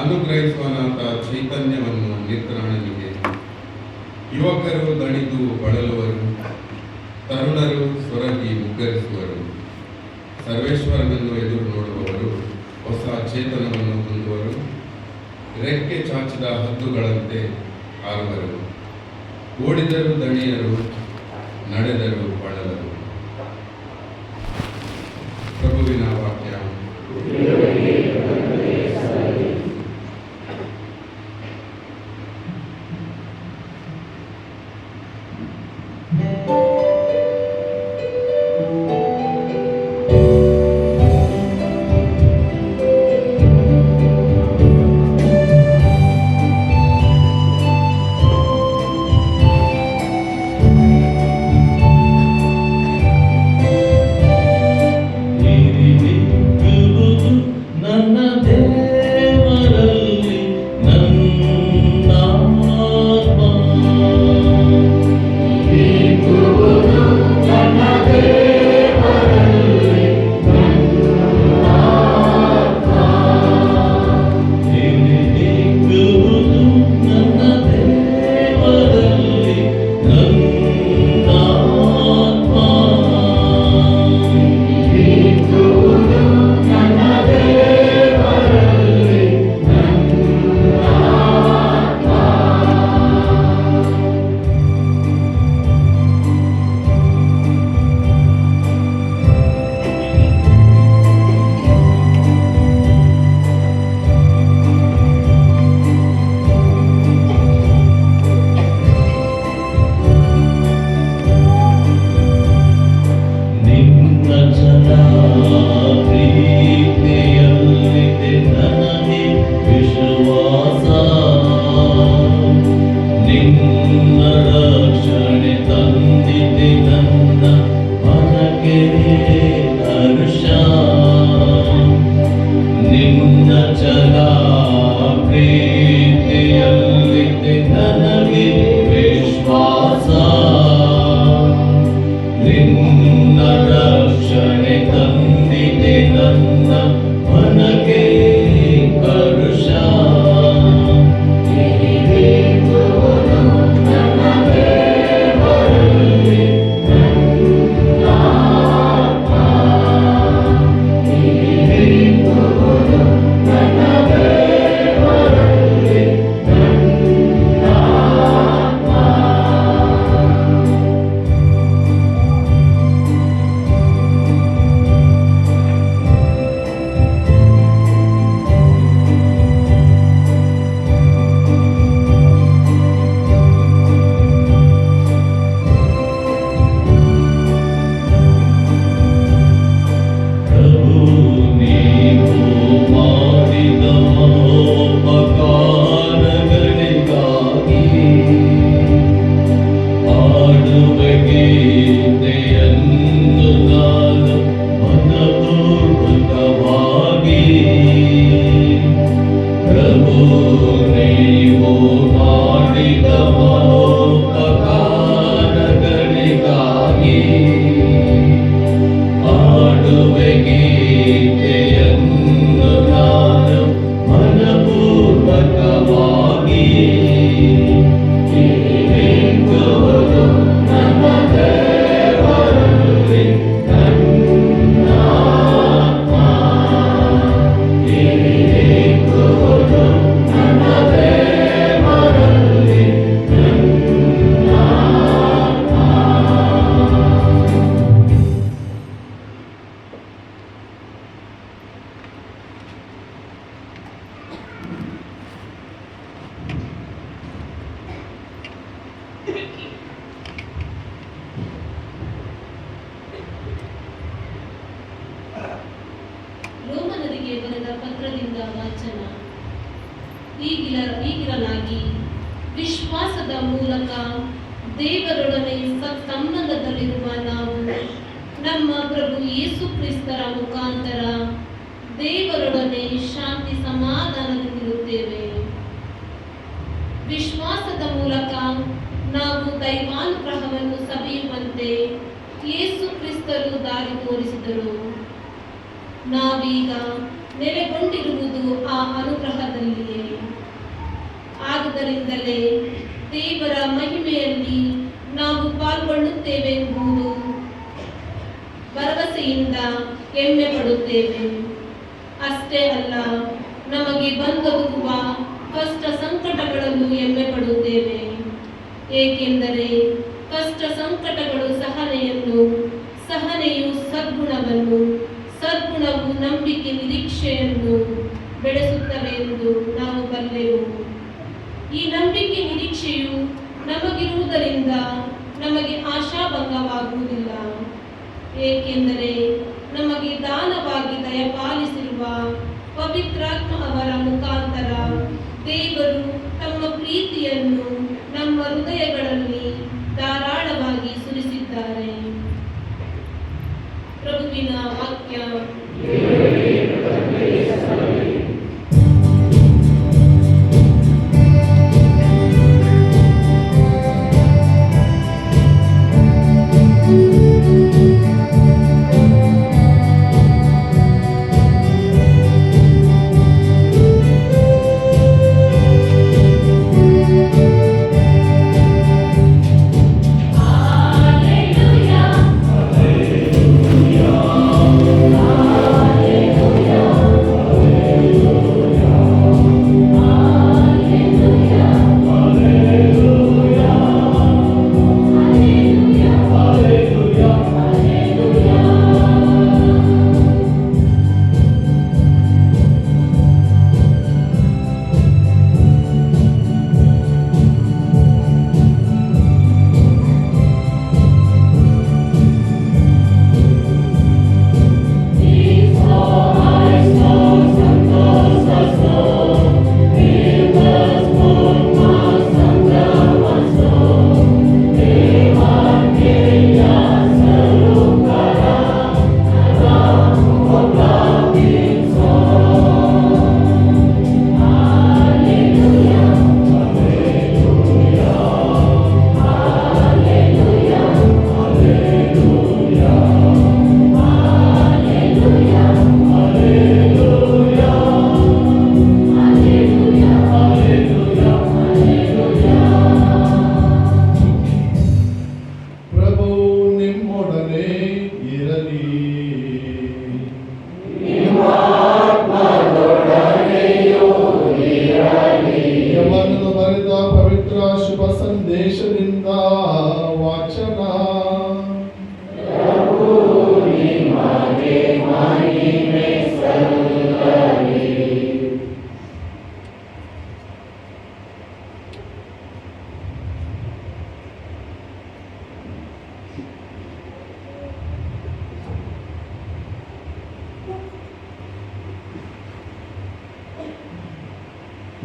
ಅನುಗ್ರಹಿಸುವನಾದ ಚೈತನ್ಯವನ್ನು ನಿತ್ರಾಣನಿಗೆ. ಯುವಕರು ದಣಿದು ಬಳಲುವರು, ತರುಣರು ಸೊರಗಿ ಮುಗ್ಗರಿಸುವರು. ಸರ್ವೇಶ್ವರನನ್ನು ಎದುರು ನೋಡುವವರು ಹೊಸ ಚೇತನವನ್ನು ಹೊಂದುವರು, ರೆಕ್ಕೆ ಚಾಚಿದ ಹದ್ದುಗಳಂತೆ ಹಾರುವರು. ಓಡಿದರು ದಣಿಯರು, ನಡೆದರು ಬಳಲರು. ಪ್ರಭುವಿನ ವಾಕ್ಯ. ರೋಮನರಿಗೆ ಬರೆದ ಪತ್ರದಿಂದ ವಾಚನ. ಹೀಗಿರಲಾಗಿ ವಿಶ್ವಾಸದ ಮೂಲಕ ದೇವರೊಡನೆ ಸಂಬಂಧದಲ್ಲಿರುವ ನಾವು ನಮ್ಮ ಪ್ರಭು ಯೇಸು ಕ್ರಿಸ್ತರ ಮುಖಾಂತರ ದೇವರೊಡನೆ ಶಾಂತಿ ಸಮಾಧಾನದಿಂದಿರುತ್ತೇವೆ. ವಿಶ್ವಾಸದ ಮೂಲಕ ನಾವು ದೈವಾನುಗ್ರಹವನ್ನು ಸವಿಯುವಂತೆ ಯೇಸು ಕ್ರಿಸ್ತರು ದಾರಿ ತೋರಿಸಿದರು. ನಾವೀಗ ನೆಲೆಗೊಂಡಿರುವುದು ಆ ಅನುಗ್ರಹದಲ್ಲಿಯೇ. ಆದುದರಿಂದಲೇ ದೇವರ ಮಹಿಮೆಯಲ್ಲಿ ನಾವು ಪಾಲ್ಗೊಳ್ಳುತ್ತೇವೆಂಬುದು ಭರವಸೆಯಿಂದ ಹೆಮ್ಮೆ ಪಡುತ್ತೇವೆ. ಅಷ್ಟೇ ಅಲ್ಲ, ನಮಗೆ ಬಂದೊದಗುವ ಕಷ್ಟ ಸಂಕಟಗಳನ್ನು ಹೆಮ್ಮೆ ಪಡುತ್ತೇವೆ. ಏಕೆಂದರೆ ಕಷ್ಟ ಸಂಕಟಗಳು ಸಹನೆಯನ್ನು, ಸಹನೆಯು ಸದ್ಗುಣವನ್ನು, ಸದ್ಗುಣವು ನಂಬಿಕೆ ನಿರೀಕ್ಷೆಯನ್ನು ಬೆಳೆಸುತ್ತವೆ ಎಂದು ನಾವು ಬಲ್ಲೆವು. ಈ ನಂಬಿಕೆ ನಿರೀಕ್ಷೆಯು ನಮಗಿರುವುದರಿಂದ ನಮಗೆ ಆಶಾಭಂಗವಾಗುವುದಿಲ್ಲ. ಏಕೆಂದರೆ ನಮಗೆ ದಾನವಾಗಿ ದಯಪಾಲಿಸಿರುವ ಪವಿತ್ರಾತ್ಮ ಅವರ ಮುಖಾಂತರ ದೇವರು ತಮ್ಮ ಪ್ರೀತಿಯನ್ನು ನಮ್ಮ ಹೃದಯಗಳಲ್ಲಿ ಧಾರಾಳವಾಗಿ ಸುರಿಸಿದ್ದಾರೆ. ಪ್ರಭುವಿನ ವಾಕ್ಯ.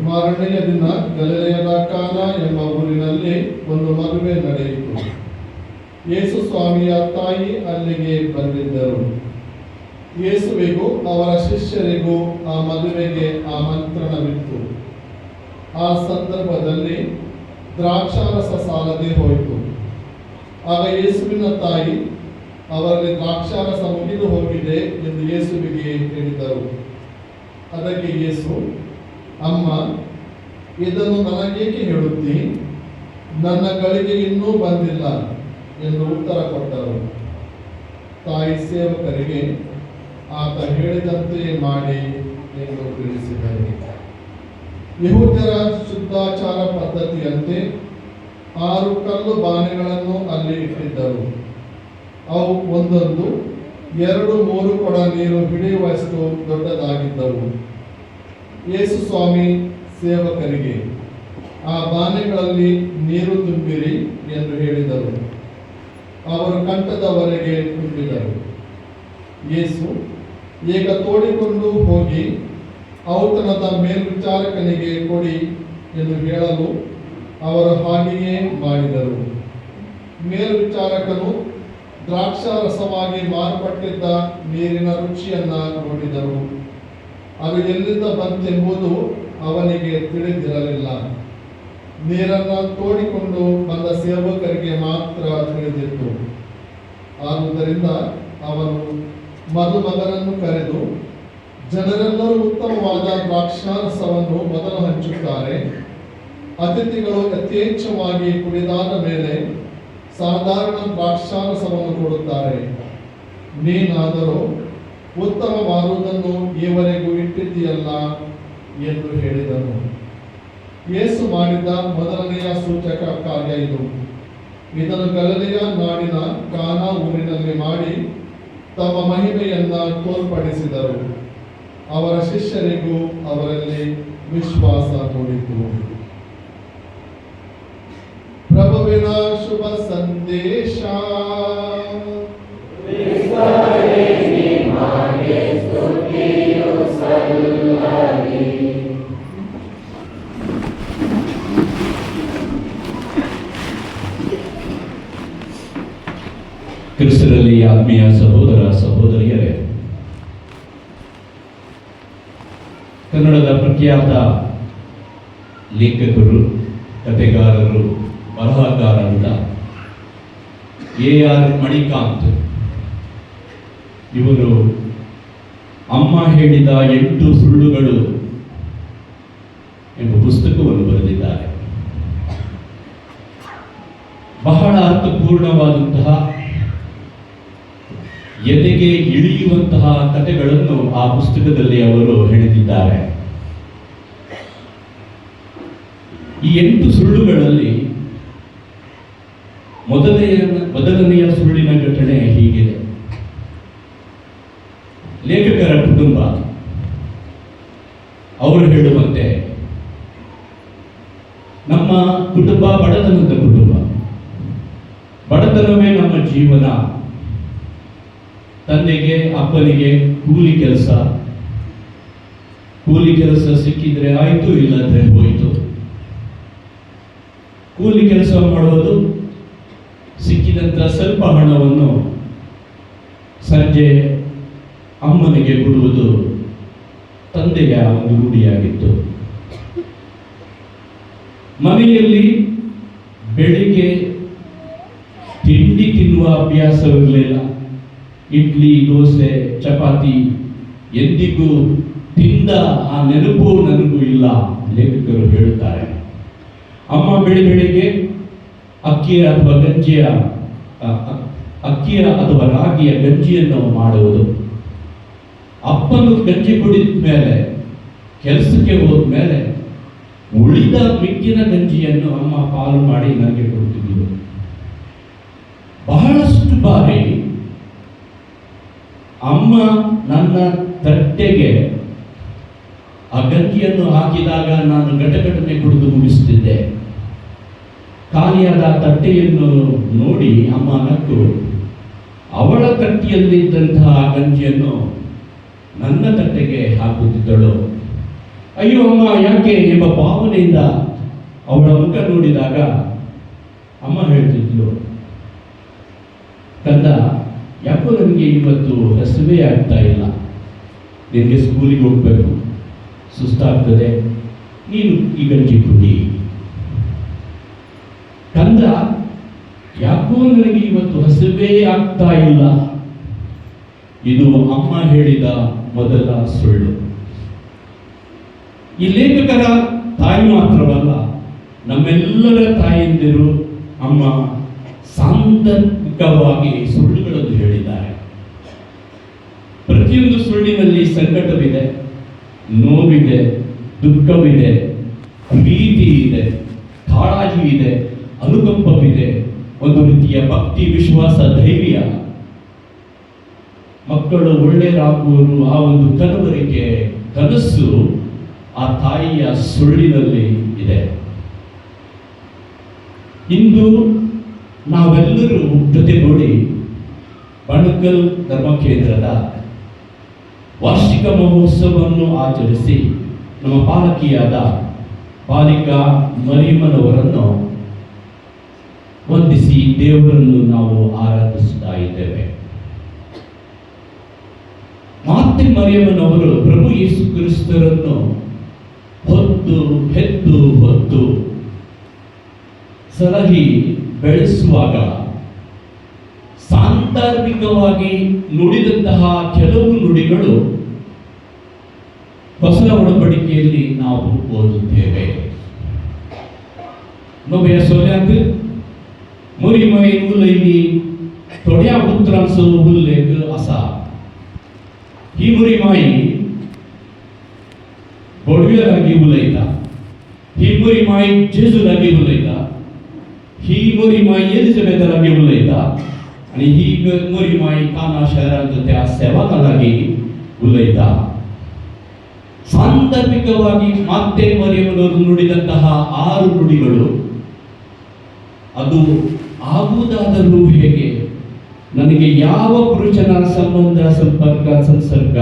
ಮಾರನೆಯ ದಿನ ಗಲಿಲಾಯದ ಕಾನಾ ಎಂಬ ಊರಿನಲ್ಲಿ ಒಂದು ಮದುವೆ ನಡೆಯಿತು. ಯೇಸು ಸ್ವಾಮಿಯ ತಾಯಿ ಅಲ್ಲಿಗೆ ಬಂದಿದ್ದರು. ಯೇಸುವಿಗೂ ಅವರ ಶಿಷ್ಯರಿಗೂ ಆ ಮದುವೆಗೆ ಆಮಂತ್ರಣವಿತ್ತು. ಆ ಸಂದರ್ಭದಲ್ಲಿ ದ್ರಾಕ್ಷಾರಸ ಸಾಲದೆ ಹೋಯಿತು. ಆಗ ಯೇಸುವಿನ ತಾಯಿ ಅವರಲ್ಲಿ ದ್ರಾಕ್ಷಾರಸ ಮುಗಿದು ಹೋಗಿದೆ ಎಂದು ಯೇಸುವಿಗೆ ಹೇಳಿದರು. ಅದಕ್ಕೆ ಯೇಸು, ಅಮ್ಮ, ಇದನ್ನು ನನಗೇಕೆ ಹೇಳುತ್ತಿ? ನನ್ನ ಗಳಿಗೆ ಇನ್ನೂ ಬಂದಿಲ್ಲ ಎಂದು ಉತ್ತರ ಕೊಟ್ಟರು. ತಾಯಿ ಸೇವಕರಿಗೆ ಆತ ಹೇಳಿದಂತೆ ಮಾಡಿ ಎಂದು ತಿಳಿಸಿದರು. ಯಹೂದ್ಯರ ಶುದ್ಧಾಚಾರ ಪದ್ಧತಿಯಂತೆ 6 ಕಲ್ಲು ಬಾನೆಗಳನ್ನು ಅಲ್ಲಿ ಇಟ್ಟಿದ್ದರು. ಅವು ಒಂದೊಂದು 2-3 ಕೊಡ ನೀರು ಹಿಡಿಯುವಷ್ಟು ದೊಡ್ಡದಾಗಿದ್ದವು. ಯೇಸು ಸ್ವಾಮಿ ಸೇವಕರಿಗೆ, ಆ ಬಾನೆಗಳಲ್ಲಿ ನೀರು ತುಂಬಿರಿ ಎಂದು ಹೇಳಿದರು. ಅವರು ಕಂಠದವರೆಗೆ ತುಂಬಿದರು. ಯೇಸು ಈಗ ತೋಡಿಕೊಂಡು ಹೋಗಿ ಔತಣದ ಮೇಲ್ವಿಚಾರಕನಿಗೆ ಕೊಡಿ ಎಂದು ಹೇಳಲು ಅವರು ಹಾಗೆಯೇ ಮಾಡಿದರು. ಮೇಲ್ವಿಚಾರಕನು ದ್ರಾಕ್ಷಾರಸವಾಗಿ ಮಾರ್ಪಟ್ಟಿದ್ದ ನೀರಿನ ರುಚಿಯನ್ನ ನೋಡಿದರು. ಅದು ಎಲ್ಲಿಂದ ಬಂತೆಂಬುದು ಅವನಿಗೆ ತಿಳಿದಿರಲಿಲ್ಲ. ನೀರನ್ನು ತೋಡಿಕೊಂಡು ಬಂದ ಸೇವಕರಿಗೆ ಮಾತ್ರ ತಿಳಿದಿತ್ತು. ಆದುದರಿಂದ ಅವನು ಮದುಮಗನನ್ನು ಕರೆದು, ಜನರೆಲ್ಲರೂ ಉತ್ತಮವಾದ ದ್ರಾಕ್ಷಾರಸವನ್ನು ಮೊದಲು ಹಂಚುತ್ತಾರೆ, ಅತಿಥಿಗಳು ಯಥೇಚ್ಛವಾಗಿ ಕುಡಿದಾದ ಮೇಲೆ ಸಾಧಾರಣ ದ್ರಾಕ್ಷಾರಸವನ್ನು ಕೊಡುತ್ತಾರೆ. ನೀನಾದರೂ ಉತ್ತಮವಾದುದನ್ನು ಈವರೆಗೂ ಇಟ್ಟಿದ್ದೀಯಲ್ಲ ಎಂದು ಹೇಳಿದನು. ಯೇಸು ಮಾಡಿದ ಮೊದಲನೆಯ ಸೂಚಕ ಕಾರ್ಯ ಇದು. ಇದನ್ನು ಗಲಿಲಾಯ ನಾಡಿನ ಕಾನಾ ಊರಿನಲ್ಲಿ ಮಾಡಿ ತಮ್ಮ ಮಹಿಮೆಯನ್ನ ತೋರ್ಪಡಿಸಿದರು. ಅವರ ಶಿಷ್ಯರಿಗೂ ಅವರಲ್ಲಿ ವಿಶ್ವಾಸ ಮೂಡಿತು. ಪ್ರಭುವಿನ ಶುಭ ಸಂದೇಶ. ಕ್ರಿಸ್ತರಲ್ಲಿ ಆತ್ಮೀಯ ಸಹೋದರ ಸಹೋದರಿಯರೇ, ಕನ್ನಡದ ಪ್ರಖ್ಯಾತ ಲೇಖಕರು, ಕಥೆಗಾರರು, ಬರಹಗಾರರಾದ AR ಮಣಿಕಾಂತ್ ಇವರು ಅಮ್ಮ ಹೇಳಿದ 8 ಸುಳ್ಳುಗಳು ಎಂಬ ಪುಸ್ತಕವನ್ನು ಬರೆದಿದ್ದಾರೆ. ಬಹಳ ಅರ್ಥಪೂರ್ಣವಾದಂತಹ, ಎದೆಗೆ ಇಳಿಯುವಂತಹ ಕಥೆಗಳನ್ನು ಆ ಪುಸ್ತಕದಲ್ಲಿ ಅವರು ಹೇಳಿದ್ದಾರೆ. ಈ 8 ಸುಳ್ಳುಗಳಲ್ಲಿ ಮೊದಲನೆಯ ಸುಳ್ಳಿನ ಘಟನೆ ಹೀಗಿದೆ. ಲೇಖಕರ ಕುಟುಂಬ ಅವರು ಹೇಳುವಂತೆ, ನಮ್ಮ ಕುಟುಂಬ ಬಡತನದ ಕುಟುಂಬ, ಬಡತನವೇ ನಮ್ಮ ಜೀವನ. ತಂದೆಗೆ ಅಪ್ಪನಿಗೆ ಕೂಲಿ ಕೆಲಸ ಸಿಕ್ಕಿದ್ರೆ ಆಯಿತು, ಇಲ್ಲದ್ರೆ ಹೋಯಿತು. ಕೂಲಿ ಕೆಲಸ ಮಾಡುವುದು, ಸಿಕ್ಕಿದಂಥ ಸ್ವಲ್ಪ ಹಣವನ್ನು ಸಂಜೆ ಅಮ್ಮನಿಗೆ ಕೊಡುವುದು ತಂದೆಯ ಒಂದು ರೂಢಿಯಾಗಿತ್ತು. ಮನೆಯಲ್ಲಿ ಬೆಳಿಗ್ಗೆ ತಿಂಡಿ ತಿನ್ನುವ ಅಭ್ಯಾಸವಿರಲಿಲ್ಲ. ಇಡ್ಲಿ, ದೋಸೆ, ಚಪಾತಿ ಎಂದಿಗೂ ತಿಂದ ಆ ನೆನಪು ನನಗೂ ಇಲ್ಲ, ಲೇಖಕರು ಹೇಳುತ್ತಾರೆ. ಅಮ್ಮ ಬೆಳಿಗ್ಗೆ ಅಕ್ಕಿಯ ಅಥವಾ ರಾಗಿಯ ಗಂಜಿಯನ್ನು ಮಾಡುವುದು. ಅಪ್ಪನು ಗಂಜಿ ಕುಡಿದ ಮೇಲೆ, ಕೆಲಸಕ್ಕೆ ಹೋದ ಮೇಲೆ ಉಳಿದ ಮಿಕ್ಕಿನ ಗಂಜಿಯನ್ನು ಅಮ್ಮ ಪಾಲು ಮಾಡಿ ನನಗೆ ಕೊಡ್ತಿದ್ದರು. ಬಹಳಷ್ಟು ಬಾರಿ ಅಮ್ಮ ನನ್ನ ತಟ್ಟೆಗೆ ಆ ಗಂಜಿಯನ್ನು ಹಾಕಿದಾಗ ನಾನು ಘಟಘಟನೆ ಕುಡಿದು ಮುಗಿಸುತ್ತಿದ್ದೆ. ಖಾಲಿಯಾದ ತಟ್ಟೆಯನ್ನು ನೋಡಿ ಅಮ್ಮ ನಕ್ಕು ಅವಳ ತಟ್ಟೆಯಲ್ಲಿದ್ದಂತಹ ಗಂಜಿಯನ್ನು ನನ್ನ ತಟ್ಟೆಗೆ ಹಾಕುತ್ತಿದ್ದಳು. ಅಯ್ಯೋ ಅಮ್ಮ ಯಾಕೆ ಎಂಬ ಭಾವನೆಯಿಂದ ಅವಳ ಮುಖ ನೋಡಿದಾಗ ಅಮ್ಮ ಹೇಳ್ತಿದ್ಲು, ಕಂದ, ಯಾಕೋ ನನಗೆ ಇವತ್ತು ಹಸಿವೆ ಆಗ್ತಾ ಇಲ್ಲ, ನಿನಗೆ ಸ್ಕೂಲಿಗೆ ಹೋಗ್ಬೇಕು, ಸುಸ್ತಾಗ್ತದೆ, ನೀನು ಈ ಗಂಜಿ ಕುಡಿ. ಕಂದ, ಯಾಕೋ ನನಗೆ ಇವತ್ತು ಹಸಿವೆ ಆಗ್ತಾ ಇಲ್ಲ. ಇದು ಅಮ್ಮ ಹೇಳಿದ ಮೊದಲ ಸುಳ್ಳು. ಈ ಲೇಖಕರ ತಾಯಿ ಮಾತ್ರವಲ್ಲ, ನಮ್ಮೆಲ್ಲರ ತಾಯಂದಿರು ಅಮ್ಮ ಸಾಂದರ್ಭಿಕವಾಗಿ ಸುಳ್ಳುಗಳನ್ನು ಹೇಳಿದ್ದಾರೆ. ಪ್ರತಿಯೊಂದು ಸುಳ್ಳಿನಲ್ಲಿ ಸಂಕಟವಿದೆ, ನೋವಿದೆ, ದುಃಖವಿದೆ, ಪ್ರೀತಿ ಇದೆ, ಕಾಳಜಿ ಇದೆ, ಅನುಕಂಪವಿದೆ, ಒಂದು ರೀತಿಯ ಭಕ್ತಿ, ವಿಶ್ವಾಸ, ಧೈರ್ಯ. ಮಕ್ಕಳು ಒಳ್ಳೆಯರಾಗುವರು, ಆ ಒಂದು ಕನವರಿಕೆ, ಕನಸು ಆ ತಾಯಿಯ ಸುಳ್ಳಿನಲ್ಲಿ ಇದೆ. ಇಂದು ನಾವೆಲ್ಲರೂ ಜೊತೆಗೂಡಿ ಬಣಕಲ್ ಧರ್ಮಕೇಂದ್ರದ ವಾರ್ಷಿಕ ಮಹೋತ್ಸವವನ್ನು ಆಚರಿಸಿ ನಮ್ಮ ಪಾಲಕಿಯಾದ ಬಾಲಿಕಾ ಮರಿಯಮ್ಮನವರನ್ನು ವಂದಿಸಿ ದೇವರನ್ನು ನಾವು ಆರಾಧಿಸ್ತಾ ಇದ್ದೇವೆ. ಮಾತೆ ಮರಿಯಮ್ಮನವರು ಪ್ರಭು ಯೇಸು ಕ್ರಿಸ್ತರನ್ನು ಹೊತ್ತು ಸಲಹಿ ಬೆಳೆಸುವಾಗ ಸಾಂದರ್ಭಿಕವಾಗಿ ನುಡಿದಂತಹ ಕೆಲವು ನುಡಿಗಳು ಹೊಸ ಒಡಂಬಡಿಕೆಯಲ್ಲಿ ನಾವು ಓದುತ್ತೇವೆ. ನೊಬೆಯ ಸೋಲ್ಯಾಂದು ಮುರಿಮೈ ಉಲೈನಿ ತೊಡೆಯ ಉತ್ರಾಂಸು ಉಲ್ಲೇಖ ಅಸ ही मुरिमाई बोडव्या लागी उलयता, ही मुरिमाई जेजू लागी उलयता, ही मुरिमाई एलिझाबेथा लागी उलयता आणि ही मुरिमाई काना शहरांत त्या सेवका लागी उलयता. ಸಾಂದರ್ಭಿಕವಾಗಿ ಮಾತೆ ಮರಿಯಮ್ಮನವರು ನುಡಿದಂತಹ 6 ನುಡಿಗಳು ಅದು ಆಗುವುದಾದರೂ ಹೇಗೆ, ನನಗೆ ಯಾವ ಪುರುಷನ ಸಂಬಂಧ ಸಂಪರ್ಕ ಸಂಸರ್ಗ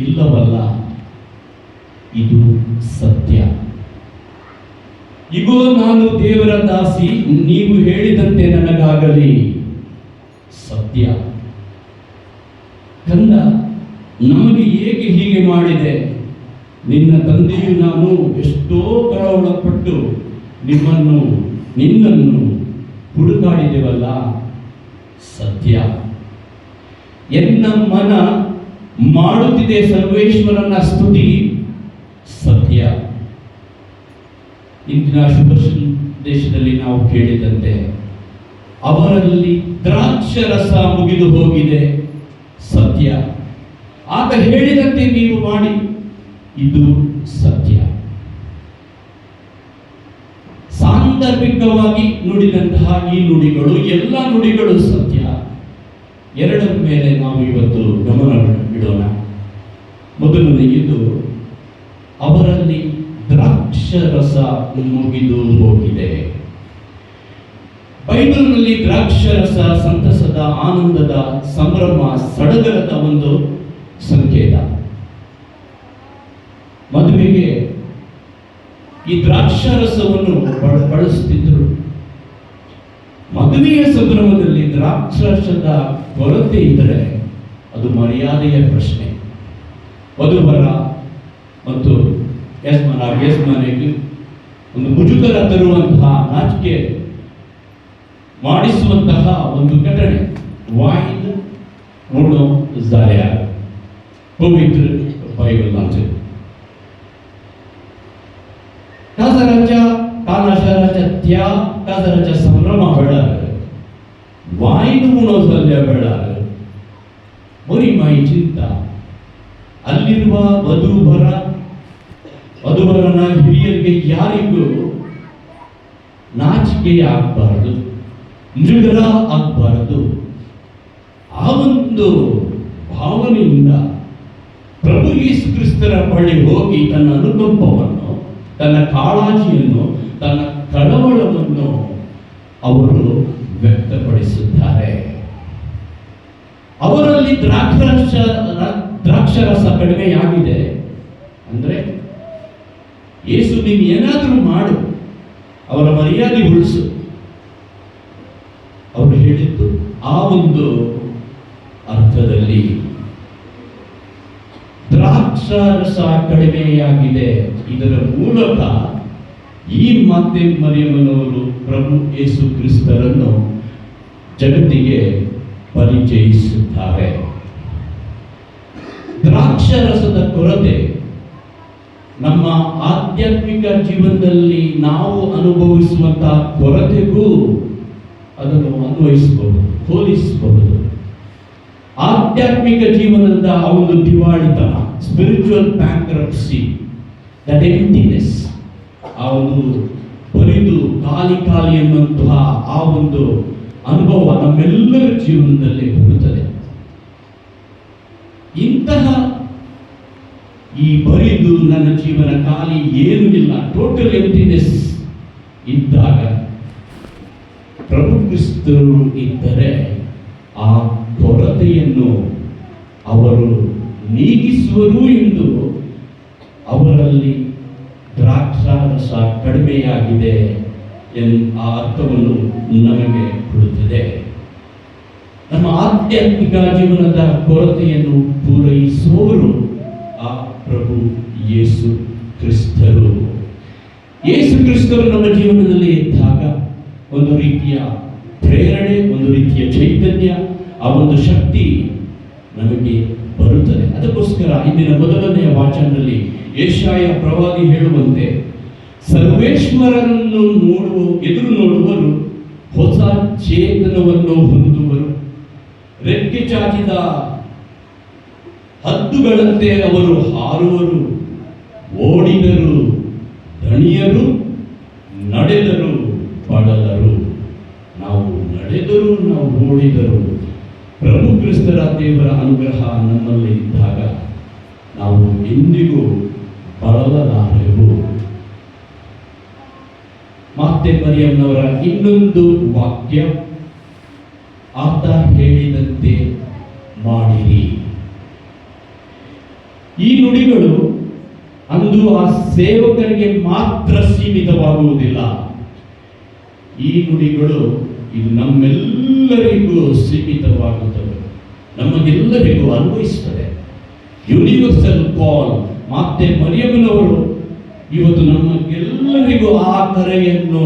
ಇಲ್ಲವಲ್ಲ, ಇದು ಸತ್ಯ. ಇಗೋ ನಾನು ದೇವರ ದಾಸಿ, ನೀವು ಹೇಳಿದಂತೆ ನನಗಾಗಲಿ. ಸತ್ಯ. ಕಂದ ನಮಗೆ ಏಕೆ ಹೀಗೆ ಮಾಡಿದೆ? ನಿನ್ನ ತಂದೆಯು ನಾನು ಎಷ್ಟೋ ಕಳವಳಪಟ್ಟು ನಿನ್ನನ್ನು ಹುಡುಕಾಡಿದೆವಲ್ಲ. ಸತ್ಯ. ಎನ್ನ ಮನ ಮಾಡುತ್ತಿದೆ ಸರ್ವೇಶ್ವರನ ಸ್ತುತಿ. ಸತ್ಯ. ಇಂದಿನ ಶುಭ ಸಂದೇಶದಲ್ಲಿ ನಾವು ಕೇಳಿದಂತೆ ಅವರಲ್ಲಿ ದ್ರಾಕ್ಷರಸ ಮುಗಿದು ಹೋಗಿದೆ. ಸತ್ಯ. ಆತ ಹೇಳಿದಂತೆ ನೀವು ಮಾಡಿ, ಇದು ಸತ್ಯ. ಸಾಂದರ್ಭಿಕವಾಗಿ ನುಡಿದಂತಹ ಈ ನುಡಿಗಳು, ಎಲ್ಲ ನುಡಿಗಳು ಸತ್ಯ. ಎರಡರ ಮೇಲೆ ನಾವು ಇವತ್ತು ಗಮನ ಇಡೋಣ. ಮೊದಲನೆಯದು, ಅವರಲ್ಲಿ ದ್ರಾಕ್ಷರಸ ಮುಗಿದು ಹೋಗಿದೆ. ಬೈಬಲ್ನಲ್ಲಿ ದ್ರಾಕ್ಷರಸ ಸಂತಸದ, ಆನಂದದ, ಸಂಭ್ರಮ, ಸಡಗರದ ಒಂದು ಸಂಕೇತ. ಮದುವೆಗೆ ಈ ದ್ರಾಕ್ಷರಸವನ್ನು ಬಳಸುತ್ತಿದ್ದರು. ಮದುವೆಯ ಸಂಭ್ರಮದಲ್ಲಿ ದ್ರಾಕ್ಷರಸದ ಕೊರತೆ ಇದ್ದರೆ ಅದು ಮರ್ಯಾದೆಯ ಪ್ರಶ್ನೆ. ವಧುವರ ಮತ್ತು ಯಜಮಾನಿಗೆ ಒಂದು ಮುಜುಗರ ತರುವಂತಹ, ನಾಚಿಕೆ ಮಾಡಿಸುವಂತಹ ಒಂದು ಘಟನೆ. ವಾಯಿನ್ ಉಣ್ಣೋ ಜಾರ್ಯ ಪವಿತ್ರ ಬೈಬಲ್ ಅಂತ. काजराच्या संभ्रमा वेळार वाईन उणोसल्या वेळार बरी माई चिंता. ಅಲ್ಲಿರುವ ವಧುವರನ ಹಿರಿಯರಿಗೆ ಯಾರಿಗೂ ನಾಚಿಕೆ ಆಗಬಾರದು, ಮುಜುಗರ ಆಗಬಾರದು. ಆ ಒಂದು ಭಾವನೆಯಿಂದ ಪ್ರಭು ಯೇಸು ಕ್ರಿಸ್ತರ ಬಳಿ ಹೋಗಿ ತನ್ನ ಅನುಕಂಪವನ್ನು, ತನ್ನ ಕಾಳಜಿಯನ್ನು, ತನ್ನ ಕಳವಳವನ್ನು ಅವರು ವ್ಯಕ್ತಪಡಿಸುತ್ತಾರೆ. ಅವರಲ್ಲಿ ದ್ರಾಕ್ಷರಸ ಕಡಿಮೆಯಾಗಿದೆ ಅಂದ್ರೆ, ಯೇಸು ನೀನು ಏನಾದರೂ ಮಾಡು, ಅವರ ಮರ್ಯಾದೆ ಉಳಿಸು, ಅವರು ಹೇಳಿದ್ದು ಆ ಒಂದು ಅರ್ಥದಲ್ಲಿ. ದ್ರಾಕ್ಷರಸ ಕಡಿಮೆಯಾಗಿದೆ. ಇದರ ಮೂಲಕ ಈ ಮಾತೆ ಮರಿಯಮ್ಮನವರು ಪ್ರಭು ಯೇಸು ಕ್ರಿಸ್ತರನ್ನು ಜಗತ್ತಿಗೆ ಪರಿಚಯಿಸುತ್ತಾರೆ. ದ್ರಾಕ್ಷರಸದ ಕೊರತೆ ನಮ್ಮ ಆಧ್ಯಾತ್ಮಿಕ ಜೀವನದಲ್ಲಿ ನಾವು ಅನುಭವಿಸುವಂತಹ ಕೊರತೆಗೂ ಅದನ್ನು ಅನ್ವಯಿಸಬಹುದು, ಹೋಲಿಸಬಹುದು. ಆಧ್ಯಾತ್ಮಿಕ ಜೀವನದ ಆ ಒಂದು ದಿವಾಳಿತನ, ಸ್ಪಿರಿಚುವಲ್ ಬ್ಯಾಂಕ್ರಪ್ಸಿ, ದಟ್ ಎಂಪ್ಟಿನೆಸ್, ಆ ಒಂದು ಬರಿದು ಖಾಲಿ ಎನ್ನುವಂತಹ ಆ ಒಂದು ಅನುಭವ ನಮ್ಮೆಲ್ಲರ ಜೀವನದಲ್ಲಿ ಬರುತ್ತದೆ. ಇಂತಹ ಈ ಬರಿದು ನನ್ನ ಜೀವನ ಖಾಲಿ ಏನೂ ಇಲ್ಲ, ಟೋಟಲ್ ಎಂಪ್ಟಿನೆಸ್ ಇದ್ದಾಗ ಪ್ರಭು ಕ್ರಿಸ್ತರು ಇದ್ದರೆ ಆ ಕೊರತೆಯನ್ನು ಅವರು ನೀಗಿಸುವರು ಎಂದು ಅವರಲ್ಲಿ ದ್ರಾಕ್ಷಾರಸ ಕಡಿಮೆಯಾಗಿದೆ ಆ ಅರ್ಥವನ್ನು ನಮಗೆ ಕೊಡುತ್ತದೆ. ನಮ್ಮ ಆಧ್ಯಾತ್ಮಿಕ ಜೀವನದ ಕೊರತೆಯನ್ನು ಪೂರೈಸುವವರು ಆ ಪ್ರಭು ಯೇಸು ಕ್ರಿಸ್ತರು. ಯೇಸು ಕ್ರಿಸ್ತರು ನಮ್ಮ ಜೀವನದಲ್ಲಿ ಇದ್ದಾಗ ಒಂದು ರೀತಿಯ ಪ್ರೇರಣೆ, ಒಂದು ರೀತಿಯ ಚೈತನ್ಯ, ಆ ಒಂದು ಶಕ್ತಿ ನಮಗೆ ಬರುತ್ತದೆ. ಅದಕ್ಕೋಸ್ಕರ ಇಂದಿನ ಮೊದಲನೆಯ ವಾಚನದಲ್ಲಿ ಯೆಶಾಯ ಪ್ರವಾದಿ ಹೇಳುವಂತೆ, ಸರ್ವೇಶ್ವರನನ್ನು ಎದುರು ನೋಡುವರು ಹೊಸ ಚೇತನವನ್ನು ಹೊಂದುವರು, ರೆಕ್ಕೆ ಚಾಚಿದ ಹದ್ದುಗಳಂತೆ ಅವರು ಹಾರುವರು, ಓಡಿದರು ದಣಿಯರು, ನಡೆದರು ಬಳಲರು. ನಾವು ನಡೆದರು, ನಾವು ಓಡಿದರು. ಪ್ರಭು ಕ್ರಿಸ್ತರ ದೇವರ ಅನುಗ್ರಹ ನಮ್ಮಲ್ಲಿ ಇದ್ದಾಗ ನಾವು ಎಂದಿಗೂ ಬಳಲಲಾರೆವು. ಮಾತೆ ಮರಿಯಮ್ಮನವರ ಇನ್ನೊಂದು ವಾಕ್ಯ, ಆತ ಹೇಳಿದಂತೆ ಮಾಡಿರಿ. ಈ ನುಡಿಗಳು ಅಂದು ಆ ಸೇವಕರಿಗೆ ಮಾತ್ರ ಸೀಮಿತವಾಗುವುದಿಲ್ಲ. ಈ ನುಡಿಗಳು ಇದು ನಮ್ಮೆಲ್ಲರಿಗೂ ಸೀಮಿತವಾಗುತ್ತದೆ, ನಮಗೆಲ್ಲರಿಗೂ ಅನ್ವಯಿಸುತ್ತದೆ. ಯೂನಿವರ್ಸಲ್ ಕಾಲ್. ಮಾತೆ ಮರಿಯಮ್ಮನವರು ಇವತ್ತು ನಮಗೆಲ್ಲರಿಗೂ ಆ ಕರೆಯನ್ನು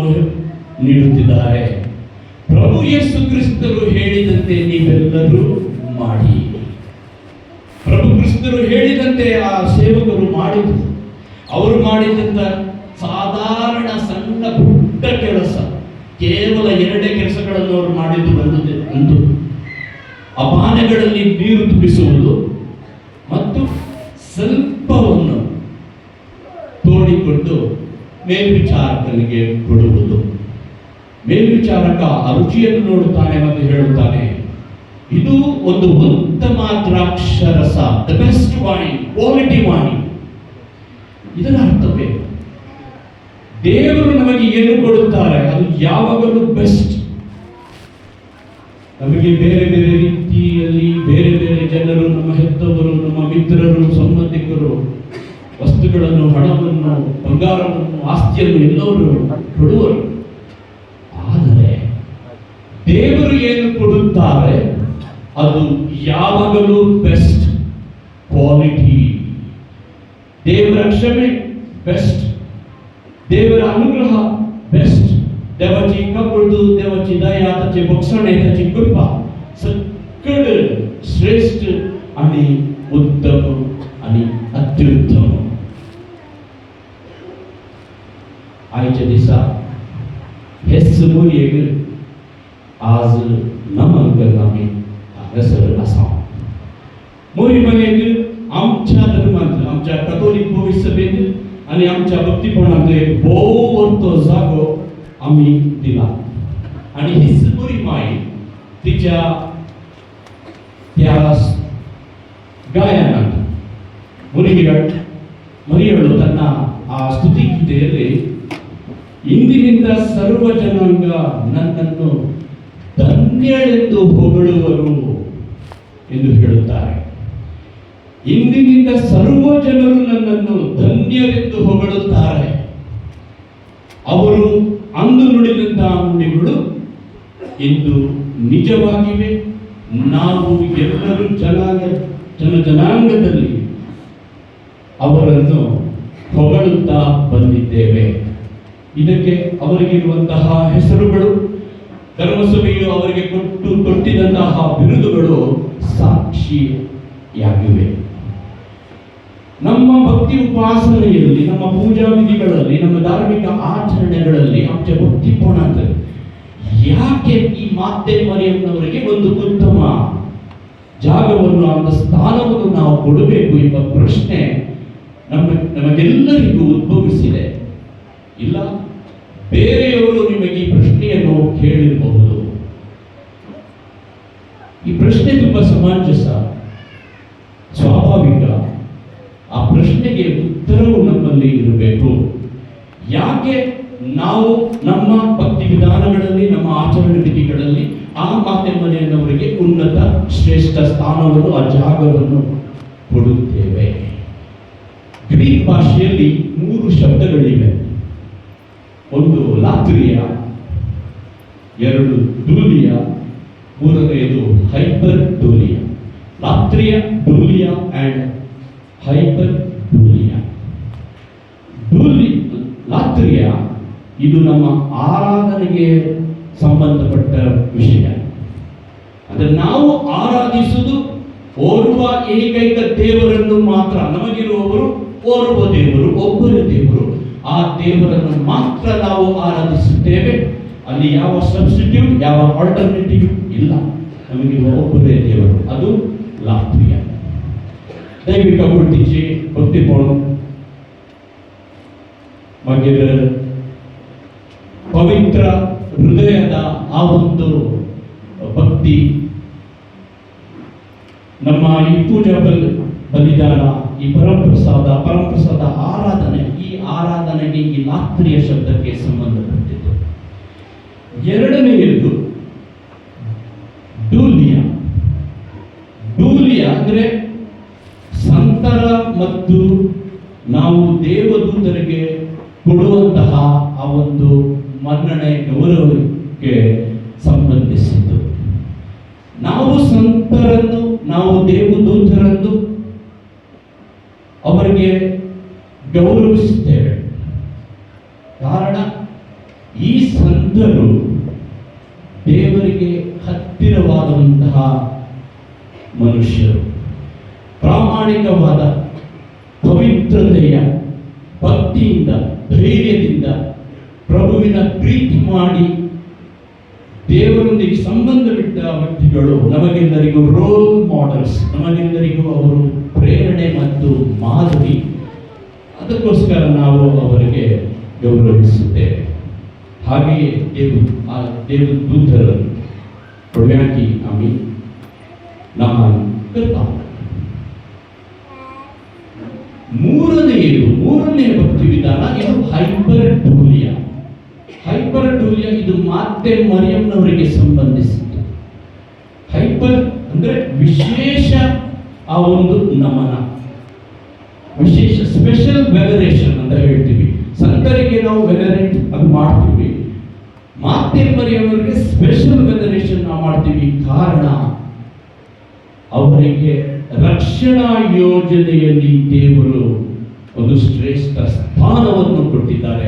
ನೀಡುತ್ತಿದ್ದಾರೆ. ಪ್ರಭು ಯೇಸು ಕ್ರಿಸ್ತರು ಹೇಳಿದಂತೆ ನೀವೆಲ್ಲರೂ ಮಾಡಿ. ಪ್ರಭು ಕ್ರಿಸ್ತರು ಹೇಳಿದಂತೆ ಆ ಸೇವಕರು ಮಾಡಿದರು. ಅವರು ಮಾಡಿದಂತ ಸಾಧಾರಣ ಸಣ್ಣ ಪುಟ್ಟ ಕೆಲಸ, ಕೇವಲ 2 ಕೆಲಸಗಳನ್ನು ಅವರು ಮಾಡಿದ್ದು ಒಂದು ಅಪಾನಗಳಲ್ಲಿ ನೀರು ತುಂಬಿಸುವುದು ಮತ್ತು ಸ್ವಲ್ಪವನ್ನು ತೋಡಿಕೊಂಡು ಮೇಲ್ವಿಚಾರಕನಿಗೆ ಕೊಡುವುದು. ಮೇಲ್ವಿಚಾರಕ ಆ ರುಚಿಯನ್ನು ನೋಡುತ್ತಾನೆ ಮತ್ತು ಹೇಳುತ್ತಾನೆ, ಇದು ಒಂದು ಉತ್ತಮ ದ್ರಾಕ್ಷರಸ, the best wine, quality wine. ಇದರ ಅರ್ಥವೇ ದೇವರು ನಮಗೆ ಏನು ಕೊಡುತ್ತಾರೆ ಅದು ಯಾವಾಗಲೂ ಬೆಸ್ಟ್. ನಮಗೆ ಬೇರೆ ಬೇರೆ ರೀತಿಯಲ್ಲಿ ಬೇರೆ ಬೇರೆ ಜನರು, ನಮ್ಮ ಹೆತ್ತವರು, ನಮ್ಮ ಮಿತ್ರರು, ಸಂಬಂಧಿಕರು ವಸ್ತುಗಳನ್ನು, ಹಣವನ್ನು, ಬಂಗಾರವನ್ನು, ಆಸ್ತಿಯನ್ನು ಎಲ್ಲವರು ಕೊಡುವರು. ಆದರೆ ದೇವರು ಏನು ಕೊಡುತ್ತಾರೆ ಅದು ಯಾವಾಗಲೂ ಬೆಸ್ಟ್ ಕ್ವಾಲಿಟಿ. ದೇವರ ಕ್ಷಮೆ ಬೆಸ್ಟ್, देवर अनुग्रह बेस्ट, देवाची कपडू, देवाची दया, त्याचे बक्षणे, त्याची कृपा सगळं श्रेष्ठ आणि उत्तम आणि अत्युत्तम. आजच्या दिवसा हे समोर एक आज नामांकन आम्ही हंगासर असा मोरी मनेक आमच्या धर्मात, आमच्या कॅथोलिक भविष्य सभेत आणि आमच्या भक्तीपणात एक बोवरतो जागो आम्ही दिला. आणि ही मोरी माई तिच्या त्या ಗಾಯನಾಟ ಮರಿಯಳು ತನ್ನ ಆ ಸ್ತುತಿ ಗೀತೆಯಲ್ಲಿ ಇಂದಿನಿಂದ ಸರ್ವ ಜನಾಂಗ ನನ್ನನ್ನು ಧನ್ಯಳೆಂದು ಹೊಗಳುವರು ಎಂದು ಹೇಳುತ್ತಾರೆ. ಇಂದಿನಿಂದ ಸರ್ವ ಜನರು ನನ್ನನ್ನು ಧನ್ಯರೆಂದು ಹೊಗಳುತ್ತಾರೆ. ಅವರು ಅಂದು ನುಡಿದಂತಹ ನುಡಿಗಳು ಇಂದು ನಿಜವಾಗಿವೆ. ನಾವು ಎಲ್ಲರೂ ಜನಾಂಗದಲ್ಲಿ ಅವರನ್ನು ಹೊಗಳುತ್ತಾ ಬಂದಿದ್ದೇವೆ. ಇದಕ್ಕೆ ಅವರಿಗಿರುವಂತಹ ಹೆಸರುಗಳು, ಧರ್ಮಸಭೆಯು ಅವರಿಗೆ ಕೊಟ್ಟಿದಂತಹ ಬಿರುದುಗಳು ಸಾಕ್ಷಿಯಾಗಿವೆ. ನಮ್ಮ ಭಕ್ತಿ ಉಪಾಸನೆಯಲ್ಲಿ, ನಮ್ಮ ಪೂಜಾ ವಿಧಿಗಳಲ್ಲಿ, ನಮ್ಮ ಧಾರ್ಮಿಕ ಆಚರಣೆಗಳಲ್ಲಿ ಆಮच्या ಭಕ್ತಿಪणात ಯಾಕೆ ಈ ಮಾತೆ ಮರಿಯಮ್ಮನವರಿಗೆ ಒಂದು ಉತ್ತಮ ಜಾಗವನ್ನು, ಒಂದು ಸ್ಥಾನವನ್ನು ನಾವು ಕೊಡಬೇಕು ಎಂಬ ಪ್ರಶ್ನೆ ನಮಗೆಲ್ಲರಿಗೂ ಉದ್ಭವಿಸಿದೆ. ಇಲ್ಲ ಬೇರೆಯವರು ನಿಮಗೆ ಈ ಪ್ರಶ್ನೆಯನ್ನು ಕೇಳಿರಬಹುದು. ಈ ಪ್ರಶ್ನೆ ತುಂಬಾ ಸಮಂಜಸ, ಸ್ವಾಭಾವಿಕ. ಆ ಪ್ರಶ್ನೆಗೆ ಉತ್ತರವು ನಮ್ಮಲ್ಲಿ ಇರಬೇಕು. ಯಾಕೆ ನಾವು ನಮ್ಮ ಭಕ್ತಿ ವಿಧಾನಗಳಲ್ಲಿ, ನಮ್ಮ ಆಚರಣೆ ಉನ್ನತ ಶ್ರೇಷ್ಠ ಸ್ಥಾನವನ್ನು, ಆ ಜಾಗವನ್ನು ಕೊಡುತ್ತೇವೆ. ಗ್ರೀಕ್ ಭಾಷೆಯಲ್ಲಿ 3 ಶಬ್ದಗಳಿವೆ. ಒಂದು ಲಾತ್ರಿಯ, 2 ಡೂಲಿಯ, 3ನೇದು hyperdulia. Latria, dulia and hyperdulia. Latria ಇದು ನಮ್ಮ ಆರಾಧನೆಗೆ ಸಂಬಂಧಪಟ್ಟ ವಿಷಯ. ಅಂದರೆ ನಾವು ಆರಾಧಿಸುವುದು ಓರ್ವ ಏಕೈಕ ದೇವರನ್ನು ಮಾತ್ರ. ನಮಗಿರುವವರು ಓರ್ವ ದೇವರು, ಒಬ್ಬರೇ ದೇವರು. ಆ ದೇವರನ್ನು ಮಾತ್ರ ನಾವು ಆರಾಧಿಸುತ್ತೇವೆ. ಅಲ್ಲಿ ಯಾವ ಸಬ್ಸ್ಟಿಟ್ಯೂಟ್, ಯಾವ ಆಲ್ಟರ್ನೇಟಿವ್ ಇಲ್ಲ. ನಮಗಿರುವ ಒಬ್ಬರೇ ದೇವರು, ಅದು ಲಾತ್ರಿಯ. ದೈವಿಕ ಕೊಟ್ಟಿಗೆ ಭಕ್ತಿ ಮಗಿರ ಪವಿತ್ರ ಹೃದಯದ ಆ ಒಂದು ಭಕ್ತಿ, ನಮ್ಮ ಈ ಪೂಜಾ ಬಲಿದಾನ, ಈ ಪರಮಪ್ರಸಾದ ಆರಾಧನೆ, ಈ ಆರಾಧನೆಗೆ ಈ ಲಾತ್ರಿಯ ಶಬ್ದಕ್ಕೆ ಸಂಬಂಧಪಟ್ಟಿದ್ದು. 2ನೇದು ಡೂಲಿಯ. ಡೂಲಿಯ ಅಂದ್ರೆ ಸಂತರ ಮತ್ತು ನಾವು ದೇವದೂತರಿಗೆ ಕೊಡುವಂತಹ ಆ ಒಂದು ಮನ್ನಣೆ, ಗೌರವಕ್ಕೆ ಸಂಬಂಧಿಸಿದ್ದು. ನಾವು ಸಂತರನ್ನು, ನಾವು ದೇವದೂತರನ್ನು ಅವರಿಗೆ ಗೌರವಿಸುತ್ತೇವೆ. ಕಾರಣ, ಈ ಸಂತರು ದೇವರಿಗೆ ಹತ್ತಿರವಾದಂತಹ ಮನುಷ್ಯರು. ಪ್ರಾಮಾಣಿಕವಾದ ಪವಿತ್ರತೆಯ ಭಕ್ತಿಯಿಂದ, ಧೈರ್ಯದಿಂದ ಪ್ರಭುವಿನ ಪ್ರೀತಿ ಮಾಡಿ ದೇವರೊಂದಿಗೆ ಸಂಬಂಧವಿಟ್ಟ ವ್ಯಕ್ತಿಗಳು. ನಮಗೆಲ್ಲರಿಗೂ ರೋಲ್ ಮಾಡೆಲ್ಸ್, ನಮಗೆಲ್ಲರಿಗೂ ಅವರು ಪ್ರೇರಣೆ ಮತ್ತು ಮಾದರಿ. ಅದಕ್ಕೋಸ್ಕರ ನಾವು ಅವರಿಗೆ ಗೌರವಿಸುತ್ತೇವೆ. ಹಾಗೆಯೇ ದೇವದೂತರನ್ನು ಪ್ರವ್ಯಾಕಿ ಆಮಿ ನಮ್ಮ ಕರ್ತಾ. 3ನೇ ಭಕ್ತಿ ವಿಧಾನ ಇದು ಹೈಪರ್ ಡೂಲಿಯ. ಹೈಪರ್ ಡೂಲಿಯ ಇದು ಮಾತೆ ಮರಿಯಂನವರಿಗೆ ಸಂಬಂಧಿಸಿದ್ದು. ಹೈಪರ್ ಅಂದ್ರೆ ವಿಶೇಷ ಆ ಒಂದು ನಮನ, ವಿಶೇಷ ಸ್ಪೆಷಲ್ ವೆನರೇಷನ್ ಅಂತ ಹೇಳ್ತೀವಿ. ಸಂತರಿಗೆ ನಾವು ವೆನರೇಟ್ ಅದು ಮಾಡ್ತೀವಿ. ಮಾತೆ ಮರಿಯಂನವರಿಗೆ ಸ್ಪೆಷಲ್ ವೆನರೇಷನ್ ನಾವು ಮಾಡ್ತೀವಿ. ಕಾರಣ, ಅವರಿಗೆ ರಕ್ಷಣಾ ಯೋಜನೆಯಲ್ಲಿ ದೇವರು ಒಂದು ಶ್ರೇಷ್ಠ ಸ್ಥಾನವನ್ನು ಕೊಟ್ಟಿದ್ದಾರೆ.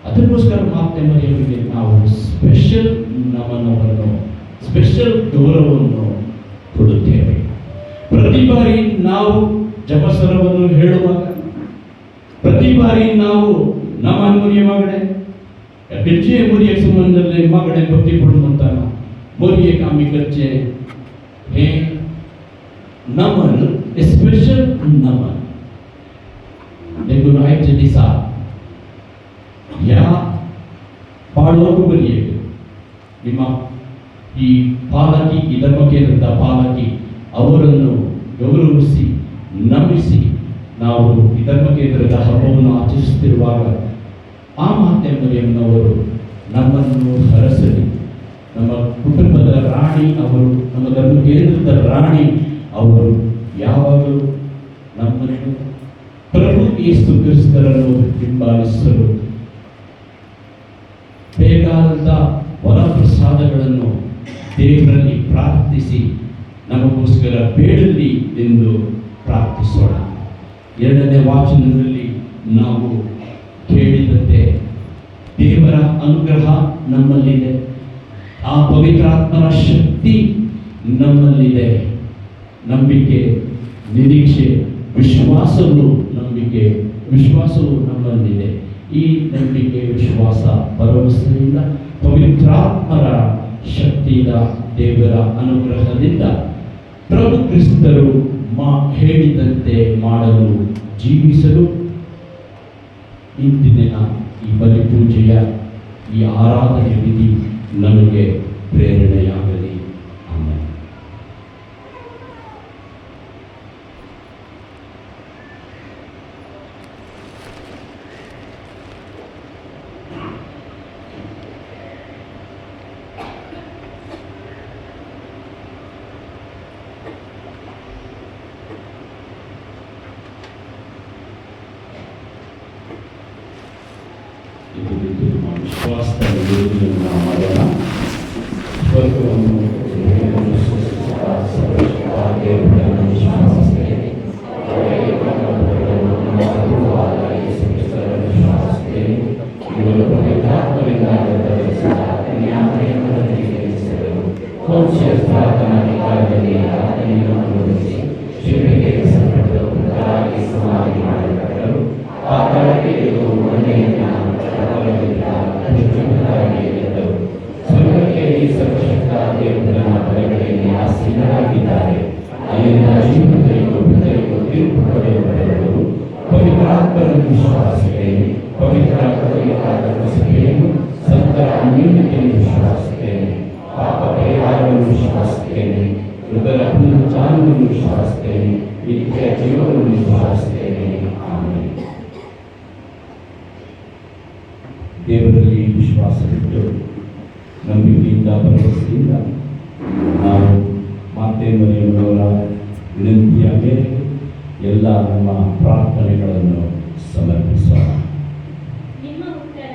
ಅದಕ್ಕೋಸ್ಕರ ಮಾತೆ ಮರಿಯಂಗೆ ನಾವು ಸ್ಪೆಷಲ್ ನಮನವನ್ನು, ಸ್ಪೆಷಲ್ ಗೌರವವನ್ನು ಕೊಡುತ್ತೇವೆ. ಪ್ರತಿ ಬಾರಿ ನಾವು ಜಪಸರವನ್ನು ಹೇಳುವಾಗ, ಪ್ರತಿ ಬಾರಿ ನಾವು ನಮ್ಮ ಮುರಿಯ ಮಗಡೆ ಕಚ್ಚೆ ಮುರಿಯ ಸಂಬಂಧದಲ್ಲಿ ಮಗಡೆ ಭಕ್ತಿ ಕೊಡುವಂತ ಮುರಿಯ ಕಾಮಿ ಕಚ್ಚೆ है नमन, स्पेशल नमन. लेकिन आज दिशा या बाळोगु बरियेगे ನಿಮ್ಮ ಈ ಪಾಲಕಿ, ಈ ಧರ್ಮಕೇಂದ್ರದ ಪಾಲಕಿ ಅವರನ್ನು ಗೌರವಿಸಿ ನಮಿಸಿ ನಾವು ಈ ಧರ್ಮಕೇಂದ್ರದ ಹಬ್ಬವನ್ನು ಆಚರಿಸುತ್ತಿರುವಾಗ ಆ ಮಾತೆ ಮರಿಯಮ್ಮನವರು ನಮ್ಮನ್ನು ಹರಸಲಿ. ನಮ್ಮ ಕುಟುಂಬದ ರಾಣಿ ಅವರು, ನಮ್ಮ ಧರ್ಮ ಕೇಂದ್ರದ ರಾಣಿ ಅವರು ಯಾವಾಗಲೂ ನಮ್ಮನ್ನು ಪ್ರಭು ಯೇಸು ಕ್ರಿಸ್ತರನ್ನು ಹಿಂಬಾಲಿಸಲು ಬೇಕಾದ ವರಪ್ರಸಾದಗಳನ್ನು ದೇವರಲ್ಲಿ ಪ್ರಾರ್ಥಿಸಿ ನಮಗೋಸ್ಕರ ಬೇಡಲಿ ಎಂದು ಪ್ರಾರ್ಥಿಸೋಣ. 2ನೇ ವಾಚನದಲ್ಲಿ ನಾವು ಕೇಳಿದಂತೆ ದೇವರ ಅನುಗ್ರಹ ನಮ್ಮಲ್ಲಿದೆ, ಆ ಪವಿತ್ರಾತ್ಮನ ಶಕ್ತಿ ನಮ್ಮಲ್ಲಿದೆ. ನಂಬಿಕೆ, ನಿರೀಕ್ಷೆ, ವಿಶ್ವಾಸವು ನಮ್ಮಲ್ಲಿದೆ. ಈ ನಂಬಿಕೆ, ವಿಶ್ವಾಸ, ಭರವಸೆಯಿಂದ, ಪವಿತ್ರಾತ್ಮರ ಶಕ್ತಿಯಿಂದ, ದೇವರ ಅನುಗ್ರಹದಿಂದ ಪ್ರಭು ಕ್ರಿಸ್ತರು ಹೇಳಿದಂತೆ ಮಾಡಲು, ಜೀವಿಸಲು ಇಂದಿನ ಈ ಬಲಿಪೂಜೆಯ ಈ ಆರಾಧನೆ ವಿಧಿ ನಮಗೆ ಪ್ರೇರಣೆಯಾಗಲಿ. ಆಮೆನ್. ಸ್ವರ್ಗವನ್ನು ಸ್ವರ್ಗಕ್ಕೆ ಈ ಸರ್ವಶಕ್ತ ದೇವರ ಬಲಗಡೆಯಲ್ಲಿ ಆಸೀನರಾಗಿದ್ದಾರೆ. ಅಲ್ಲಿಂದ ಜೀವನದಲ್ಲಿಗೂ ಮೃತರಿಗೂ ತೀರ್ಪು ಪಡೆಯುವವರು. ಪವಿತ್ರಾತ್ಮರನ್ನು ವಿಶ್ವಾಸಿಸುತ್ತೇನೆ. ಪವಿತ್ರ ಕಥೋಲಿಕ ಸಭೆಯನ್ನು ಸಂತರ ಅನ್ಯೋನ್ಯತೆಯನ್ನು ವಿಶ್ವಾಸಿಸುತ್ತೇನೆ. ಪಾಪ ಪರಿಹಾರವನ್ನು ವಿಶ್ವಾಸಿಸುತ್ತೇನೆ. ಮೃತರ ಪುನರುತ್ಥಾನವನ್ನು ವಿಶ್ವಾಸಿಸುತ್ತೇನೆ. ನಿತ್ಯ ಜೀವನವನ್ನು ವಿಶ್ವಾಸಿಸುತ್ತೇನೆ. ಆಮೆನ್. ದೇವರಲ್ಲಿ ವಿಶ್ವಾಸವಿಟ್ಟು ನಂಬಿಕೆಯಿಂದ ಭರವಸೆಯಿಂದ ನಾವು ಮಾತೆ ಮರಿಯಮ್ಮನವರ ವಿನಂತಿಯ ಮೇರೆಗೆ ಎಲ್ಲ ನಮ್ಮ ಪ್ರಾರ್ಥನೆಗಳನ್ನು ಸಮರ್ಪಿಸೋಣ. ನಿಮ್ಮ ಉತ್ತರ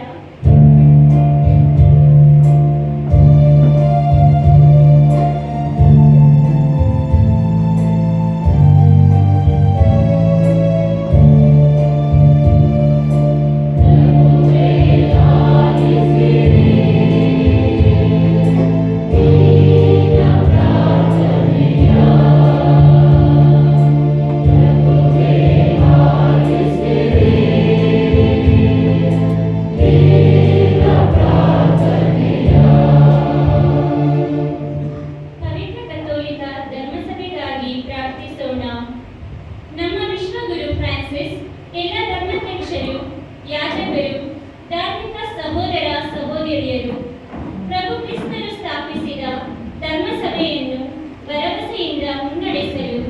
ಪವಿತ್ರ ಕಥೋಲಿಕ ಧರ್ಮಸಭೆಗಾಗಿ ಪ್ರಾರ್ಥಿಸೋಣ. ನಮ್ಮ ವಿಶ್ವಗುರು ಫ್ರಾನ್ಸಿಸ್, ಎಲ್ಲ ಧರ್ಮಾಧ್ಯಕ್ಷರು, ಯಾಜಕರು, ಧಾರ್ಮಿಕ ಸಹೋದರ ಸಹೋದರಿಯರು, ಪ್ರಭು ಕ್ರಿಸ್ತರು ಸ್ಥಾಪಿಸಿದ ಧರ್ಮಸಭೆಯನ್ನು ಭರವಸೆಯಿಂದ ಮುನ್ನಡೆಸಲು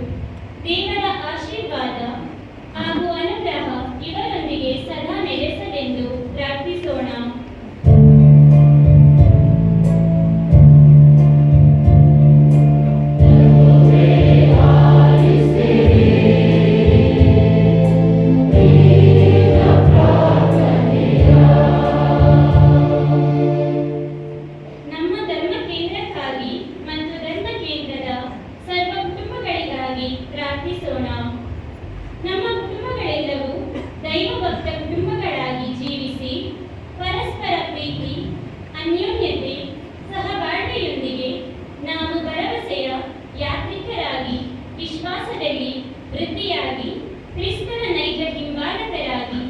ದೇವರ ಆಶೀರ್ವಾದ ಹಾಗೂ ಅನುಗ್ರಹ ಇವರೊಂದಿಗೆ ಸದಾ ನೆಲೆಸಲೆಂದು ಪ್ರಾರ್ಥಿಸೋಣ. ನಮ್ಮ ಧರ್ಮ ಕೇಂದ್ರಕ್ಕಾಗಿ ಮತ್ತು ಧರ್ಮ ಕೇಂದ್ರದ ಸರ್ವ ಕುಟುಂಬಗಳಿಗಾಗಿ ಪ್ರಾರ್ಥಿಸೋಣ. ನಮ್ಮ ಕುಟುಂಬಗಳೆಲ್ಲವೂ ದೈವಭಕ್ತ ಕುಟುಂಬಗಳಾಗಿ ಜೀವಿಸಿ ಪರಸ್ಪರ ಪ್ರೀತಿ, ಅನ್ಯೋನ್ಯತೆ, ಸಹಬಾಳ್ವೆಯೊಂದಿಗೆ ನಾವು ಭರವಸೆಯ ಯಾತ್ರಿಕರಾಗಿ ವಿಶ್ವಾಸದಲ್ಲಿ ವೃದ್ಧಿಯಾಗಿ ಕ್ರಿಸ್ತನ ನೈಜ ಹಿಂಬಾಲಕರಾಗಿ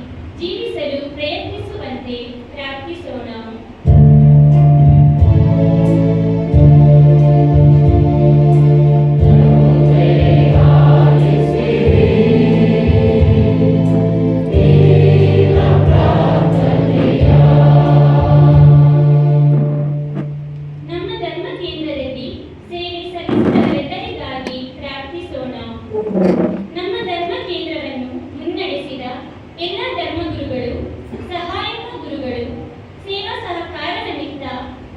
ಜೀವಿಸಲು ಪ್ರಯತ್ನಿಸುವಂತೆ ಪ್ರಾರ್ಥಿಸೋಣ. ನಮ್ಮ ಧರ್ಮ ಕೇಂದ್ರದಲ್ಲಿ ಸೇವೆ ಸಲ್ಲಿಸಿದವರೆಲ್ಲರಿಗಾಗಿ ಪ್ರಾರ್ಥಿಸೋಣ. ನಮ್ಮ ಧರ್ಮ ಕೇಂದ್ರವನ್ನು ಮುನ್ನಡೆಸಿದ ಎಲ್ಲ ಧರ್ಮಗುರುಗಳು, ಸಹಾಯಕ ಗುರುಗಳು, ಸೇವಾ ಸಹಕಾರ ನಿಮಿತ್ತ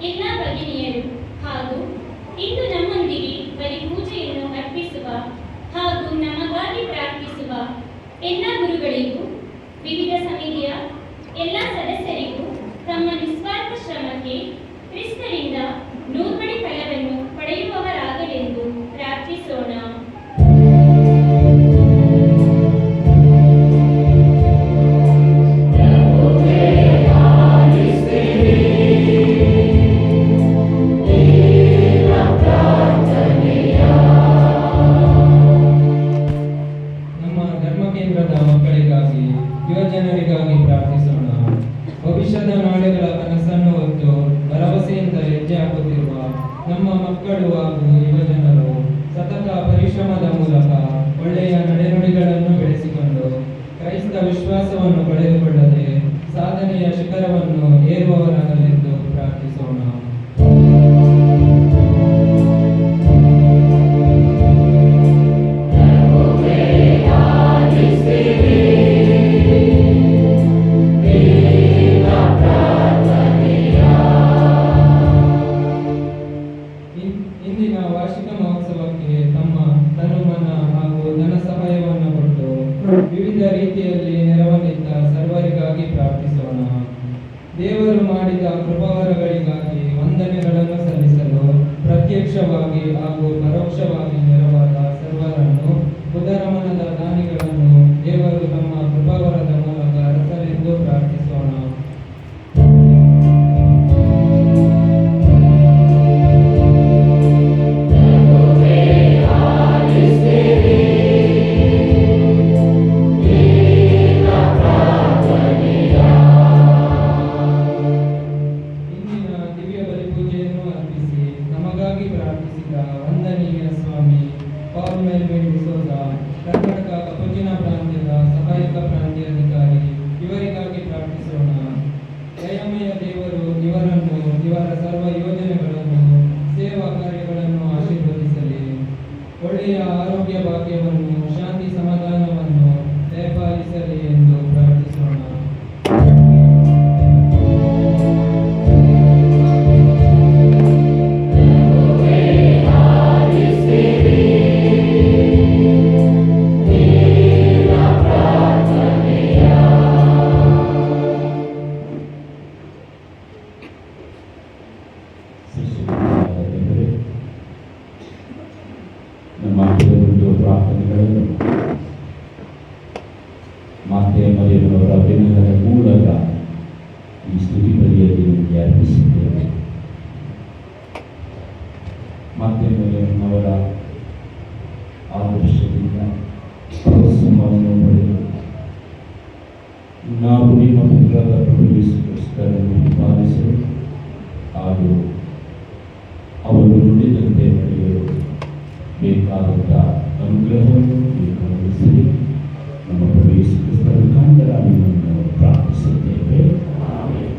ಎಲ್ಲ ಭಗಿನಿಯರು ಹಾಗೂ ಇಂದು ನಮ್ಮೊಂದಿಗೆ ಬಲಿ ಪೂಜೆಯನ್ನು ಅರ್ಪಿಸುವ ಹಾಗೂ ನಮಗಾಗಿ ಪ್ರಾರ್ಥಿಸುವ ಎಲ್ಲ ಗುರುಗಳಿಗೂ, ವಿವಿಧ ಸಮಿತಿಯ ಎಲ್ಲ ಸದಸ್ಯರಿಗೂ ತಮ್ಮ ನಿಸ್ವಾರ್ಥ ಶ್ರಮಕ್ಕೆ ಕ್ರಿಸ್ತರಿಂದ ನೂರ್ಮಡಿ ಫಲವನ್ನು ಪಡೆಯುವವರಾಗಲೆಂದು ಪ್ರಾರ್ಥಿಸೋಣ. ನಮ್ಮ ಧರ್ಮ ಕೇಂದ್ರದ ಮಕ್ಕಳಿಗಾಗಿ, ಯುವಜನರಿಗಾಗಿ ಪ್ರಾರ್ಥಿಸೋಣ. ಭವಿಷ್ಯದ ನಾಳೆಗಳ ಕನಸನ್ನು ಹೊತ್ತು ಭರವಸೆಯಿಂದ ಹೆಜ್ಜೆ ಹಾಕುತ್ತಿರುವ ನಮ್ಮ ಮಕ್ಕಳು ಹಾಗೂ ಯುವಜನರು ಸತತ ಪರಿಶ್ರಮದ ಮೂಲಕ ಒಳ್ಳೆಯ ನಡೆನುಡಿಗಳನ್ನು ಬೆಳೆಸಿಕೊಂಡು ಕ್ರೈಸ್ತ ವಿಶ್ವಾಸವನ್ನು ಕಳೆದುಕೊಳ್ಳದೆ ಸಾಧನೆಯ ಶಿಖರವನ್ನು ಏರುವವರಾಗಲೆಂದು ಪ್ರಾರ್ಥಿಸೋಣ. ಇಂದಿನ ವಾರ್ಷಿಕ ಮಹೋತ್ಸವಕ್ಕೆ ತಮ್ಮ ತನುಮನ ಹಾಗೂ ಧನ ಸಹಾಯವನ್ನು ಕೊಟ್ಟು ವಿವಿಧ ರೀತಿಯಲ್ಲಿ ನೆರವನ್ನಿದ್ದ ಸರ್ವರಿಗಾಗಿ ಪ್ರಾರ್ಥಿಸೋಣ. ದೇವರು ಮಾಡಿದ ಕೃಪಾವರಗಳಿಗಾಗಿ ಪ್ರತ್ಯಕ್ಷವಾಗಿ ಹಾಗೂ ಪರೋಕ್ಷವಾಗಿ ನೆರವಾದ ಸರ್ವರನ್ನು ಉದರಮನದ ದಾನಿಗಳನ್ನು ದೇವರು ತಮ್ಮ ಕೃಪಾವರದ ಮೂಲಕ ರಸಲೆಂದು ಪ್ರಾರ್ಥಿಸೋಣ. ಇಂದಿನ ದಿವ್ಯ ಬಲಿ ಪೂಜೆಯನ್ನು ಅರ್ಪಿಸಿ ನಮಗಾಗಿ ಪ್ರಾರ್ಥಿಸಿದ ವಂದನೀಯ ಸ್ವಾಮಿ ಪಾಲ್ ಮೆಲ್ವಿನ್ ಡಿಸೋಜ, ಕರ್ನಾಟಕ ಕಪುಚಿನ ಪ್ರಾಂತ್ಯದ ಸಹಾಯಕ ಪ್ರಾಂತ್ಯಾಧಿಕಾರಿ, ಇವರಿಗಾಗಿ ಪ್ರಾರ್ಥಿಸೋಣ. ದಯಾಮಯ ದೇವರು ಇವರನ್ನು, ಇವರ ಸರ್ವ ಯೋಜನೆಗಳನ್ನು, ಸೇವಾ ಕಾರ್ಯಗಳನ್ನು ಆಶೀರ್ವದಿಸಲಿ. ಒಳ್ಳೆಯ ಆರೋಗ್ಯ ಭಾಗ್ಯವನ್ನು, ಶಾಂತಿ ಸಮಾಧಾನವನ್ನು ದಯಪಾಲಿಸಲಿ ಎಂದು ಪ್ರಾರ್ಥಿಸೋಣ. ಸೃಷ್ಟಿಕರ್ತನಾದ ನಮ್ಮ ಕೆಲವೊಂದು ಪ್ರಾರ್ಥನೆಗಳನ್ನು ಮಾತೆ ಮರಿಯಮ್ಮನವರ ಅಭಿನಯದ ಮೂಲಕ ಈ ಸ್ತುತಿ ಬಲಿಯಲ್ಲಿ ನಿಮಗೆ ಅರ್ಪಿಸಿದ್ದೇವೆ. ಮಾತೆ ಮರಿಯಮ್ಮನವರ ಆದರ್ಶದಿಂದ ಪ್ರೋತ್ಸಾಹವನ್ನು ಪಡೆದು ನಾವು ನಿಮ್ಮ ಪುತ್ರರ ಪ್ರಭು ಯೇಸು ಕ್ರಿಸ್ತರನ್ನು ಪಾಲಿಸಲು ಹಾಗೂ ಅವರು ನುಡಿದಂತೆ ನಡೆಯಲು ಬೇಕಾದಂಥ ಅನುಗ್ರಹವನ್ನು ನೀವು ಕರುಣಿಸಲಿ. ನಮ್ಮ ಪ್ರಭು ಯೇಸು ಕ್ರಿಸ್ತರ ಮುಖಾಂತರ ನಿಮ್ಮನ್ನು ಪ್ರಾರ್ಥಿಸುತ್ತೇವೆ. ಆಮೆನ್.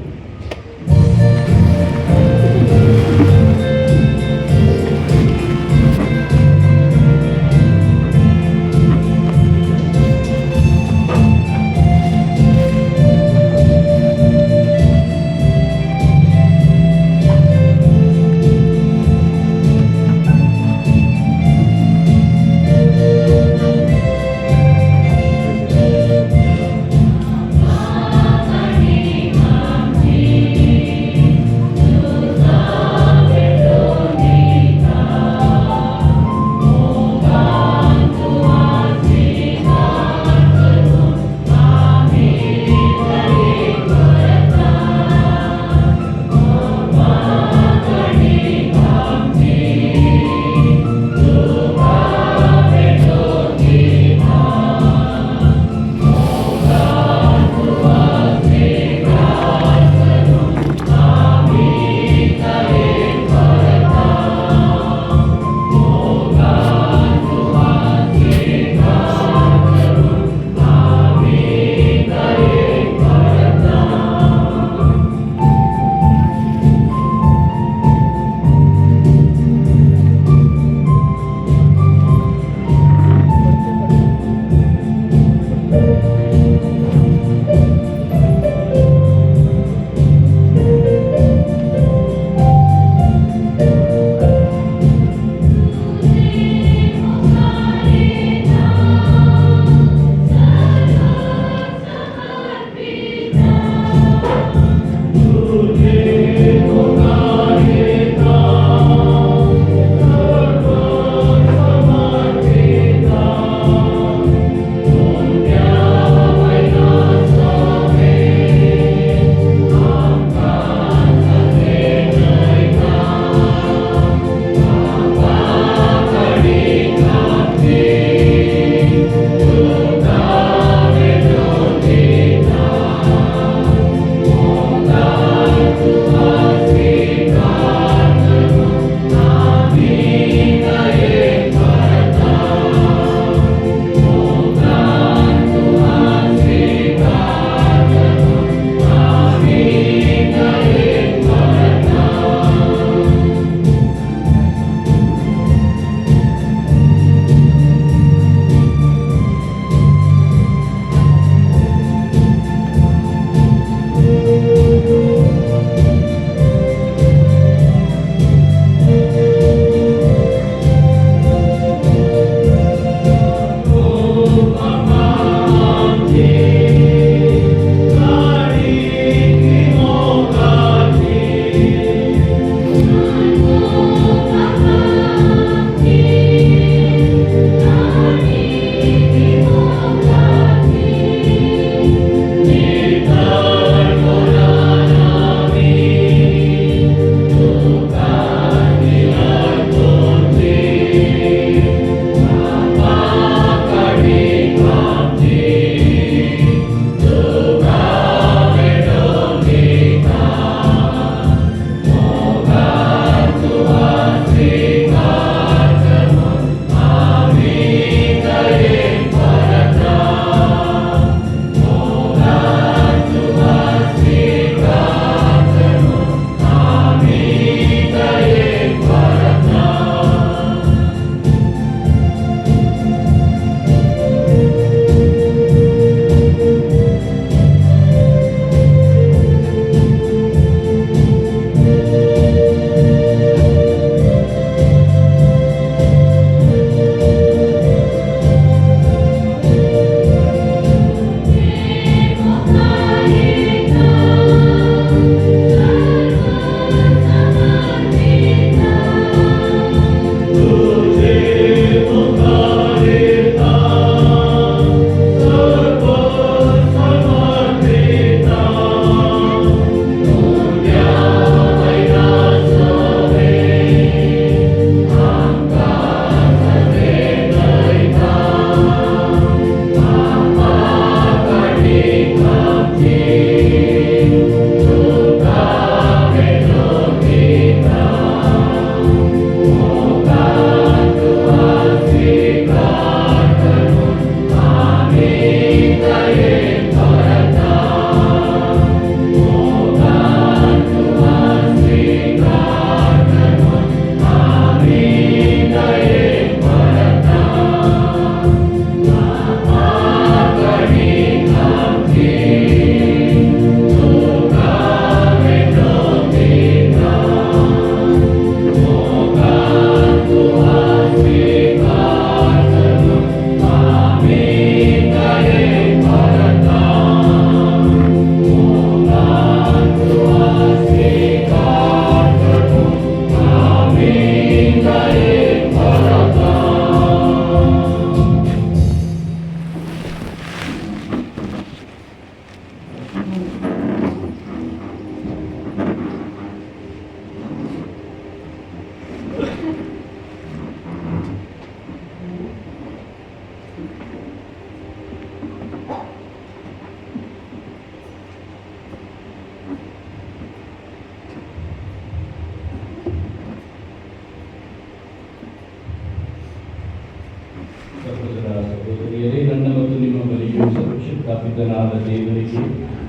ಸರ್ವಶಕ್ತನಾದ ದೇವರಿಗೆ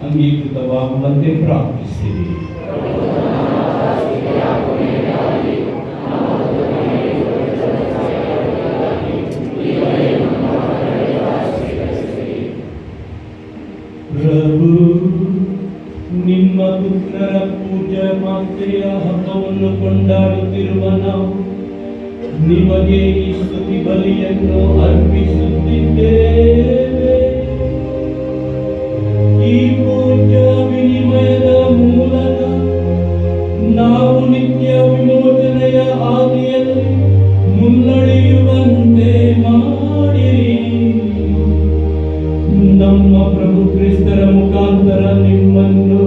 ಅಂಗೀಕೃತವಾಗುವಂತೆ ಪ್ರಾರ್ಥಿಸಿರಿ. ಪ್ರಭು, ನಿಮ್ಮ ಪುತ್ರರ ಪೂಜಾ ಮಾತೆಯ ಹಬ್ಬವನ್ನು ಕೊಂಡಾಡುತ್ತಿರುವ ನಾವು ನಿಮಗೆ ಈ ಸ್ತುತಿ ಬಲಿಯನ್ನು ಅರ್ಪಿಸುತ್ತಿದ್ದೇವೆ. ಈ ಪೂಜಾ ವಿನಿಮಯದ ಮೂಲಕ ನಾವು ನಿತ್ಯ ವಿಮೋಚನೆಯ ಹಾದಿಯಲ್ಲಿ ಮುನ್ನಡೆಯುವಂತೆ ಮಾಡಿರಿ. ನಮ್ಮ ಪ್ರಭು ಕ್ರಿಸ್ತರ ಮುಖಾಂತರ ನಿಮ್ಮನ್ನು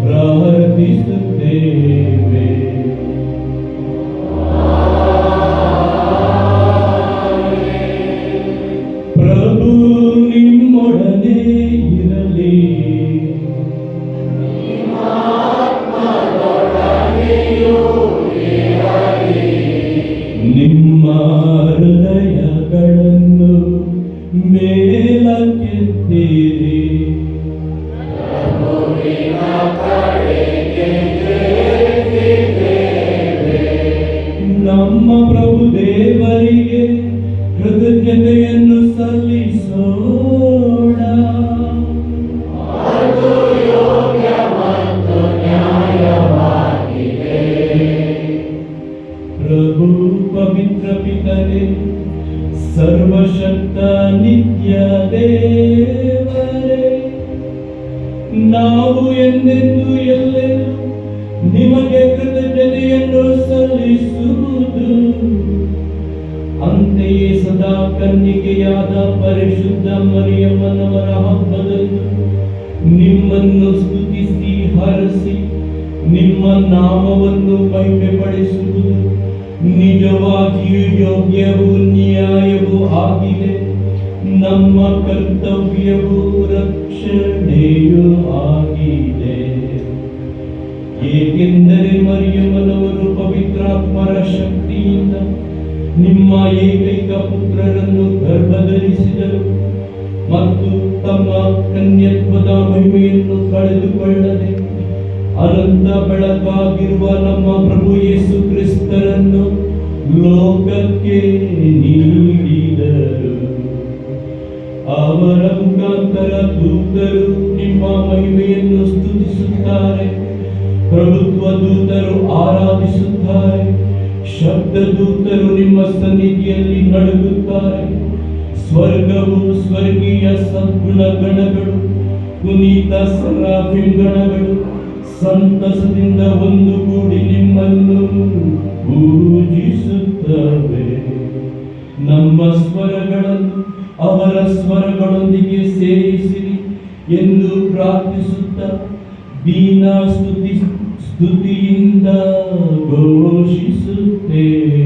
ಪ್ರಾರ್ಥಿಸುತ್ತೇವೆ. ಪ್ರಭು ನಿಮ್ಮೊಡನೆ ಇರಲಿ. ನಿಮ್ಮ ಹೃದಯಗಳನ್ನು ಮೇಲಕ್ಕೆತ್ತಿರಿ. ನಮ್ಮ ಪ್ರಭು ದೇವರಿಗೆ ಕೃತಜ್ಞತೆಯನ್ನು ಸಲ್ಲಿಸೋಣ. ಪ್ರಭು ಪವಿತ್ರ ಪಿತನೇ, ಸರ್ವಶಕ್ತ ನಿತ್ಯ ದೇವರೇ, ನಾವು ಎಂದೆಂದು ಎಲ್ಲೆಲ್ಲೂ ನಿಮಗೆ ಕೃತಜ್ಞತೆಯನ್ನು ಸಲ್ಲಿಸುವುದು. ಅಂತೆಯೇ ಸದಾ ಕನ್ನಿಕೆಯಾದ ಪರಿಶುದ್ಧ ಮರಿಯಮ್ಮನವರ ಹಬ್ಬದಂದು ನಿಮ್ಮನ್ನು ಸ್ತುತಿಸಿ ಹರಸಿ ನಿಮ್ಮ ನಾಮವನ್ನು ಮಹಿಮೆಪಡಿಸುವುದು ನಿಜವಾಗಿಯೂ ಯೋಗ್ಯವೂ ನ್ಯಾಯವೂ ಆಗಿದೆ. ನಮ್ಮ ಕರ್ತವ್ಯವೂ ರಕ್ಷಣೆಯೂ ಆಗಿದೆ. ಏಕೆಂದರೆ ಮರಿಯಮ್ಮನವರು ಪವಿತ್ರಾತ್ಮರ ಶಕ್ತಿಯಿಂದ ನಿಮ್ಮ ಏಕೈಕ ಪುತ್ರರನ್ನು ಗರ್ಭಧರಿಸಿದರು ಮತ್ತು ತಮ್ಮ ಕನ್ಯತ್ವದ ಮಹಿಮೆಯನ್ನು ಕಳೆದುಕೊಳ್ಳದೆ ಅನಂತ ಬೆಳಕಾಗಿರುವ ನಮ್ಮ ಪ್ರಭು ಯೇಸು ಕ್ರಿಸ್ತರನ್ನು ಲೋಕಕ್ಕೆ ನೀಡಿದರು. ಅವರ ಮುಖಾಂತರ ದೂತರು ನಿಮ್ಮ ಮಹಿಮೆಯನ್ನು ಸ್ತುತಿಸುತ್ತಾರೆ, ಪ್ರಭುತ್ವ ದೂತರು ಆರಾಧಿಸುತ್ತಾರೆ, ಶಬ್ದ ದೂತರು ನಿಮ್ಮ ಸನ್ನಿಧಿಯಲ್ಲಿ ನಡುಗುತ್ತಾರೆ. ಸ್ವರ್ಗವು ಸ್ವರ್ಗೀಯ ಸದ್ಗುಣ ಗಣಗಳು, ಪುನೀತ ಸರಾಫಿಮ್ ಗಣಗಳು ಸಂತಸದಿಂದ ಒಂದುಗೂಡಿ ನಿಮ್ಮನ್ನು ಪೂಜಿಸುತ್ತವೆ. ನಮ್ಮ ಸ್ವರಗಳನ್ನು ಅವರ ಸ್ವರಗಳೊಂದಿಗೆ ಸೇರಿಸಿರಿ ಎಂದು ಪ್ರಾರ್ಥಿಸುತ್ತಾ ದೀನ ಸ್ತುತಿಯಿಂದ ಘೋಷಿಸುತ್ತೇವೆ.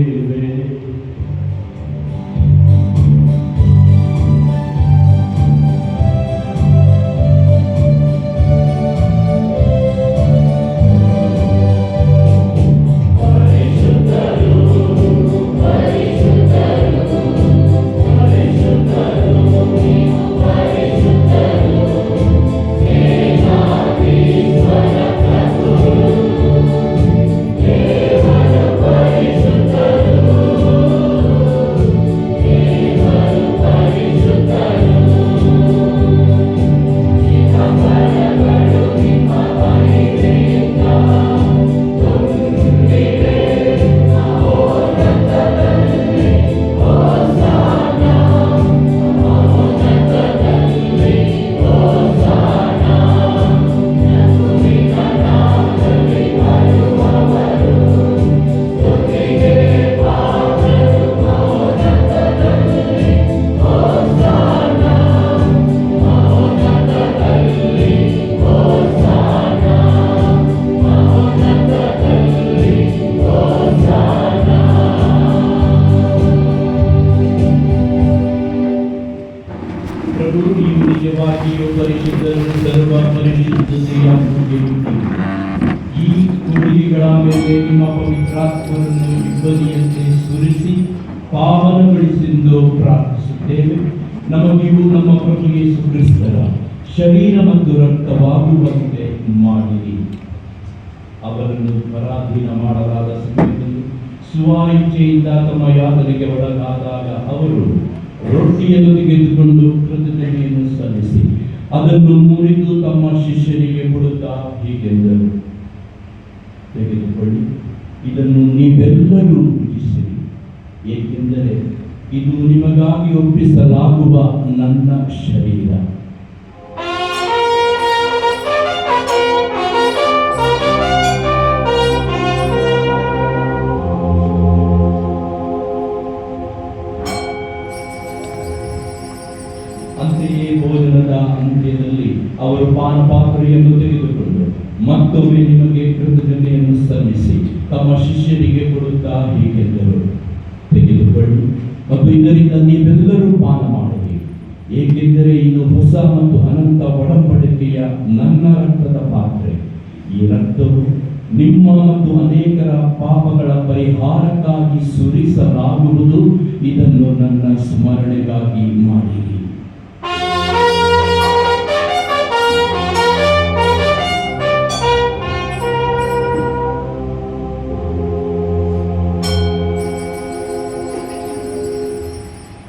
ನಿಜವಾಗಿಯೂ ಪರಿಶುದ್ಧರು, ಸರ್ವ ಪರಿಶುದ್ಧತೆಯ ಮೂಲೆಯುಂಟು. ಈ ಕೂಡಿಗಳ ಮೇಲೆ ನಿಮ್ಮ ಪವಿತ್ರಾತ್ಮವನ್ನು ಇಬ್ಬನಿಯಂತೆ ಸುರಿಸಿ ಪಾವನಗೊಳಿಸೆಂದು ಪ್ರಾರ್ಥಿಸುತ್ತೇವೆ. ನಮಗಿಯೂ ನಮ್ಮ ಪ್ರಭು ಯೇಸು ಕ್ರಿಸ್ತರ ಶರೀರ ಮತ್ತು ರಕ್ತವಾಗುವಂತೆ ಮಾಡಿರಿ. ಅವರನ್ನು ಪರಾಧೀನ ಮಾಡಲಾದ ಸಮಯದಲ್ಲಿ ಸ್ವ-ಇಚ್ಛೆಯಿಂದ ತಮ್ಮ ಯಾತನೆಗೆ ಒಳಗಾದಾಗ ಅವರು ರೊಟ್ಟಿಯನ್ನು ತೆಗೆದುಕೊಂಡು ಕೃತಜ್ಞತೆಯನ್ನು ಸಲ್ಲಿಸಿ ಅದನ್ನು ಮುರಿದು ತಮ್ಮ ಶಿಷ್ಯರಿಗೆ ಕೊಡುತ್ತಾ ಹೀಗೆಂದರು, ತೆಗೆದುಕೊಳ್ಳಿ, ಇದನ್ನು ನೀವೆಲ್ಲರೂ ಭುಜಿಸಿರಿ, ಏಕೆಂದರೆ ಇದು ನಿಮಗಾಗಿ ಒಪ್ಪಿಸಲಾಗುವ ನನ್ನ ಶರೀರ. ಅಂತೆಯೇ ಭೋಜನದ ಅಂತ್ಯದಲ್ಲಿ ಅವರು ಪಾನಪಾತ್ರೆಯನ್ನು ತೆಗೆದುಕೊಂಡು ಮತ್ತೊಮ್ಮೆ ನಿಮಗೆ ಕೃತಜ್ಞತೆಯನ್ನು ಸಲ್ಲಿಸಿ ತಮ್ಮ ಶಿಷ್ಯರಿಗೆ ಕೊಡುತ್ತಾ ಹೀಗೆಂದರು, ತೆಗೆದುಕೊಳ್ಳಿ ಮತ್ತು ಇದರಿಂದ ನೀವೆಲ್ಲರೂ ಪಾನ ಮಾಡಿರಿ, ಏಕೆಂದರೆ ಇದು ಹೊಸ ಮತ್ತು ಅನಂತ ಒಡಂಬಡಿಕೆಯ ನನ್ನ ರಕ್ತದ ಪಾತ್ರೆ. ಈ ರಕ್ತವು ನಿಮ್ಮ ಮತ್ತು ಅನೇಕರ ಪಾಪಗಳ ಪರಿಹಾರಕ್ಕಾಗಿ ಸುರಿಸಲಾಗುವುದು. ಇದನ್ನು ನನ್ನ ಸ್ಮರಣೆಗಾಗಿ ಮಾಡಿರಿ.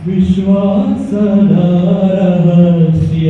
ವಿಶ್ವಾಸದ ರಹಸ್ಯ.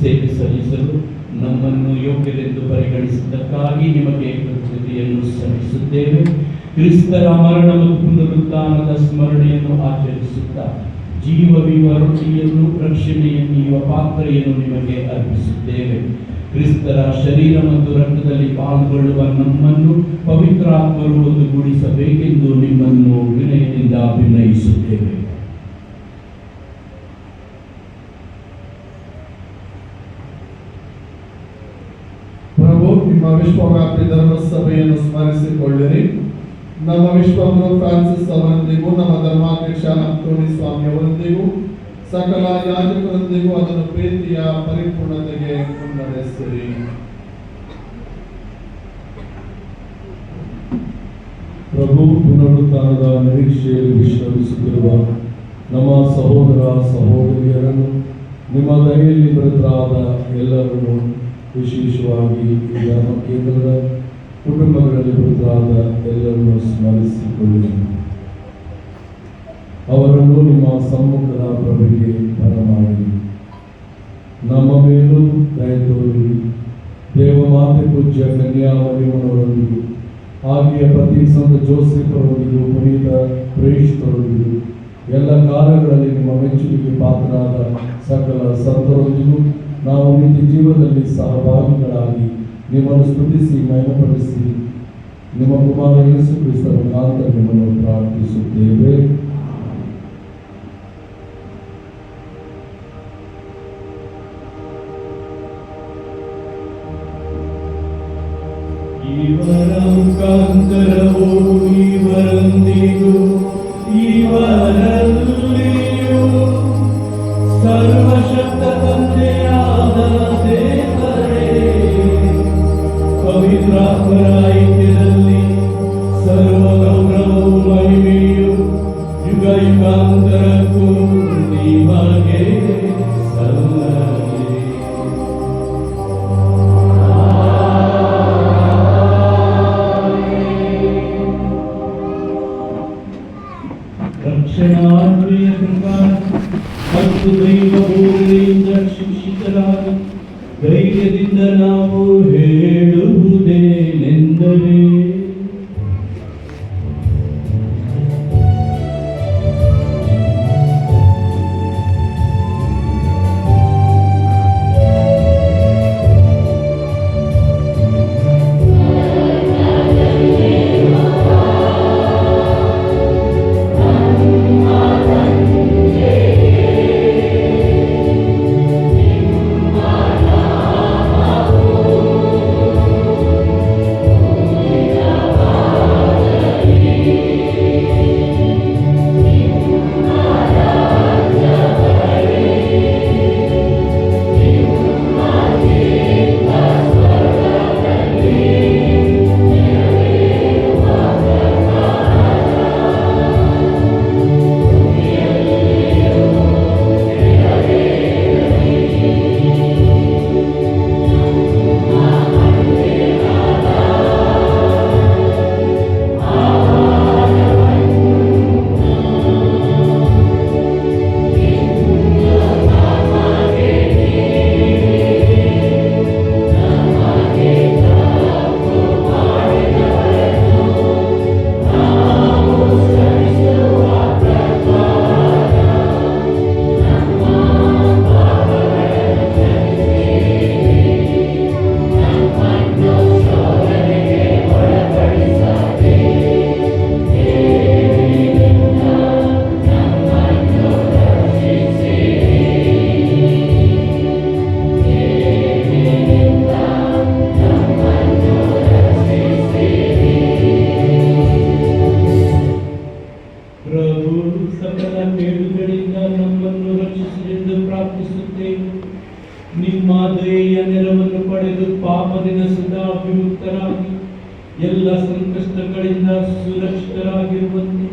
ಸೇವೆ ಸಲ್ಲಿಸಲು ನಮ್ಮನ್ನು ಯೋಗ್ಯರೆಂದು ಪರಿಗಣಿಸಿದ್ದಕ್ಕಾಗಿ ನಿಮಗೆ ಕೃತಜ್ಞತೆಯನ್ನು ಸಲ್ಲಿಸುತ್ತೇವೆ. ಕ್ರಿಸ್ತರ ಮರಣ ಮತ್ತು ಪುನರುತ್ಥಾನದ ಸ್ಮರಣೆಯನ್ನು ಆಚರಿಸುತ್ತಾ ಜೀವವಿವ ರೊಟ್ಟಿಯನ್ನು ರಕ್ಷಣೆಯನ್ನೀಯುವ ಪಾತ್ರೆಯನ್ನು ನಿಮಗೆ ಅರ್ಪಿಸುತ್ತೇವೆ. ಕ್ರಿಸ್ತರ ಶರೀರ ಮತ್ತು ರಕ್ತದಲ್ಲಿ ಪಾಲ್ಗೊಳ್ಳುವ ನಮ್ಮನ್ನು ಪವಿತ್ರಾತ್ಮರು ಒಂದುಗೂಡಿಸಬೇಕೆಂದು ನಿಮ್ಮನ್ನು ವಿನಯದಿಂದ ವಿನಯಿಸುತ್ತೇವೆ. ಪ್ರಭು, ನಿಮ್ಮ ವಿಶ್ವವ್ಯಾಪಿ ಧರ್ಮಸಭೆಯನ್ನು ಸ್ಮರಿಸಿಕೊಳ್ಳಿರಿ. ನಮ್ಮ ವಿಶ್ವಗುರು ಫ್ರಾನ್ಸಿಸ್ ಅವರೊಂದಿಗೂ ನಮ್ಮ ಧರ್ಮಾಧ್ಯಕ್ಷ ಅಂತೋನಿ ಸ್ವಾಮಿ ಅವರೊಂದಿಗೂ ಸಕಲ ಯಾಜಕರೊಂದಿಗೂ ಅದನ್ನು ಪ್ರೀತಿಯ ಪರಿಪೂರ್ಣತೆಗೆ ಮುನ್ನಡೆಸಿರಿ. ಪ್ರಭು, ಪುನರುತ್ಥಾನದ ನಿರೀಕ್ಷೆಯಲ್ಲಿ ವಿಶ್ರಮಿಸುತ್ತಿರುವ ನಮ್ಮ ಸಹೋದರ ಸಹೋದರಿಯರನ್ನು ನಿಮ್ಮ ದಯೆಯಲ್ಲಿ ಮೃತರಾದ ಎಲ್ಲರನ್ನು, ವಿಶೇಷವಾಗಿ ಈ ಧರ್ಮ ಕೇಂದ್ರದ ಕುಟುಂಬಗಳಲ್ಲಿ ಮೃತರಾದ ಎಲ್ಲರನ್ನು ಸ್ಮರಿಸಿಕೊಳ್ಳಿ. ಅವರನ್ನು ನಿಮ್ಮ ಸಮ್ಮುಖದ ಪ್ರಭೆಗೆ ಬರಮಾಡಿ. ನಮ್ಮ ಮೇಲೂ ದಯ ತೋರಿ. ದೇವಮಾತೆ ಪೂಜ್ಯ ಕನ್ಯಾಮರಿಯವರೊಂದಿಗೂ ಹಾಗೆಯೇ ಪ್ರತಿ ಸಂತ ಜೋಸೆಫರೊಂದಿಗೂ ಪುನೀತ ಪ್ರೇಷಿತರೊಂದಿಗೂ ಎಲ್ಲ ಕಾಲಗಳಲ್ಲಿ ನಿಮ್ಮ ಮೆಚ್ಚುಗೆಗೆ ಪಾತ್ರರಾದ ಸಕಲ ಸಂತರೊಂದಿಗೂ ನಾವು ನಿತ್ಯ ಜೀವನದಲ್ಲಿ ಸಹಭಾಗಿಗಳಾಗಿ ನಿಮ್ಮನ್ನು ಸ್ತುತಿಸಿ ಮಹಿಮೆಪಡಿಸಿ ನಿಮ್ಮ ಕುಮಾರ ಯೇಸು ಕ್ರಿಸ್ತರ ಮುಖಾಂತರ ನಿಮ್ಮನ್ನು ಪ್ರಾರ್ಥಿಸುತ್ತೇವೆ. ಇವರ ಮುಖಾಂತರವೂ ಇವರೊಂದಿಗೂ ಇವರಲ್ಲಿಯೂ ಸರ್ವಶಕ್ತ ತಂದೆಯಾದ ದೇವರೇ, ಪವಿತ್ರಾತ್ಮರ ಐಕ್ಯದಲ್ಲಿ ಸರ್ವ ಗೌರವವು ಮಹಿಮೆಯು ಯುಗ ಯುಗಾಂತರಕ್ಕೂ ನಿಮಗೆ ಸಲ್ಲಲಿ. ರಕ್ಷಣಾರ್ಹತೆಯ ಪ್ರಕಾರ ಮತ್ತು ದೈವ ಬೋಧನೆಯಿಂದ ಶಿಕ್ಷಿತರಾಗಿ ಧೈರ್ಯದಿಂದ ನಾವು ಹೇಳುವುದೇನೆಂದರೆ ಪ್ರಭು ಸಕಲ ಕೇಡುಗಳಿಂದ ನಮ್ಮನ್ನು ರಕ್ಷಿಸಲೆಂದು ಪ್ರಾರ್ಥಿಸುತ್ತೇವೆ. ನಿಮ್ಮ ದಯೆಯ ನೆರವನ್ನು ಪಡೆದು ಪಾಪದಿಂದ ಸದಾ ವಿಮುಕ್ತರಾಗಿ ಎಲ್ಲ ಸಂಕಷ್ಟಗಳಿಂದ ಸುರಕ್ಷಿತರಾಗಿರುವಂತೆ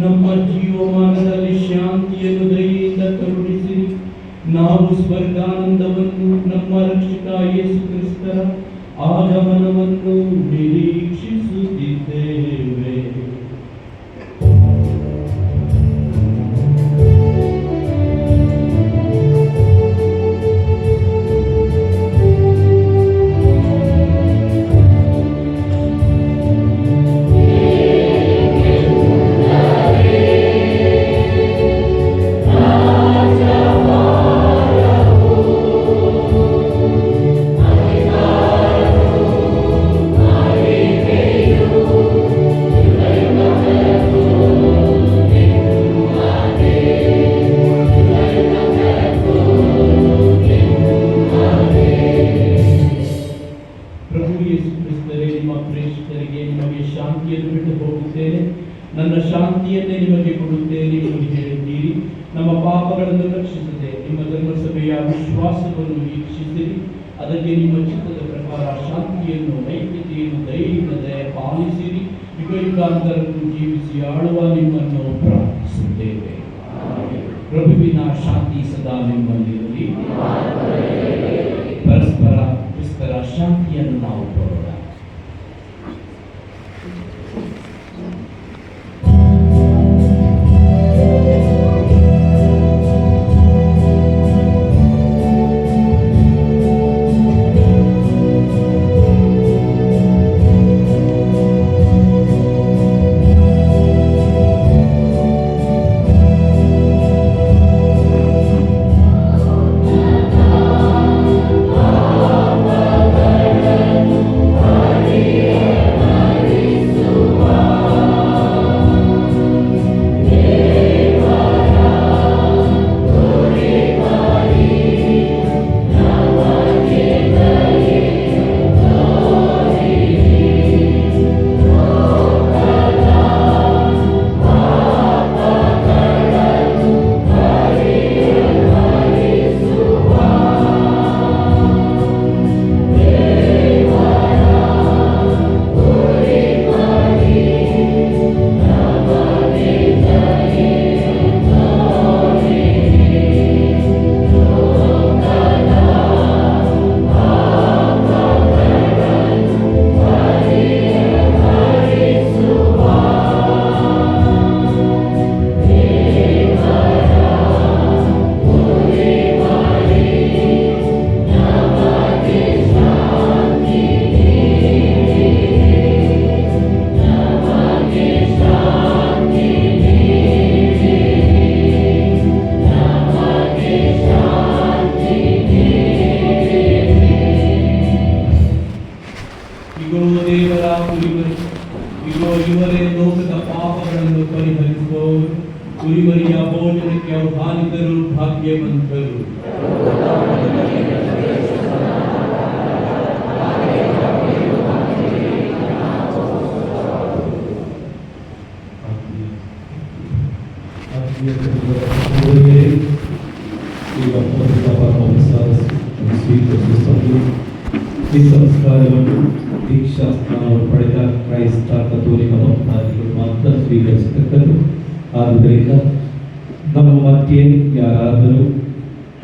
ನಮ್ಮ ಜೀವಮಾನದಲ್ಲಿ ಶಾಂತಿಯನ್ನು ದಯೆಯಿಂದ ಕರುಣಿಸಿರಿ. ನಾವು ಸ್ವರ್ಗಾನಂದವನ್ನು ನಮ್ಮ ರಕ್ಷಕ ಯೇಸು ಕ್ರಿಸ್ತರ ಆಗಮನವನ್ನು ನಿರೀಕ್ಷಿಸುತ್ತಿದ್ದೇವೆ. ಶಾಂತಿಯನ್ನು ಬಿಟ್ಟು ಹೋಗುತ್ತೇನೆ, ನನ್ನ ಶಾಂತಿಯನ್ನೇ ನಿಮಗೆ ಕೊಡುತ್ತೇನೆ ಎಂದು ಹೇಳಿದ್ದೀರಿ. ನಮ್ಮ ಪಾಪಗಳನ್ನು ರಕ್ಷಿಸದೆ ನಿಮ್ಮ ಧರ್ಮಸಭೆಯ ವಿಶ್ವಾಸವನ್ನು ವೀಕ್ಷಿಸಿರಿ. ಅದಕ್ಕೆ ನಿಮ್ಮ ಚಿತ್ತದ ಪ್ರಕಾರ ಶಾಂತಿಯನ್ನು, ಐಕ್ಯತೆಯನ್ನು, ದಯೆಯಿಂದ ಪಾಲಿಸಿರಿ. ಯುಗಾಂತರಕ್ಕೂ ಜೀವಿಸಿ ಆಳುವ ನಿಮ್ಮನ್ನು ಪ್ರಾರ್ಥಿಸುತ್ತೇವೆ. ಪ್ರಭುವಿನ ಶಾಂತಿ ಸದಾ ನಿಮ್ಮಲ್ಲಿರಲಿ. ಪರಸ್ಪರ ಕ್ರಿಸ್ತರ ಶಾಂತಿಯನ್ನು ನಾವು ಕೊಡೋಣ. ಈ ಸಂಸ್ಕಾರವನ್ನು ದೀಕ್ಷಾ ಸ್ನಾನವನ್ನು ಪಡೆದ ಕ್ರೈಸ್ತ ಕಥೋಲಿಕ ಭಕ್ತಾದಿಗಳು ಮಾತ್ರ ಸ್ವೀಕರಿಸತಕ್ಕದ್ದು. ಆದುದರಿಂದ ನಮ್ಮ ಮಧ್ಯೆ ಯಾರಾದರೂ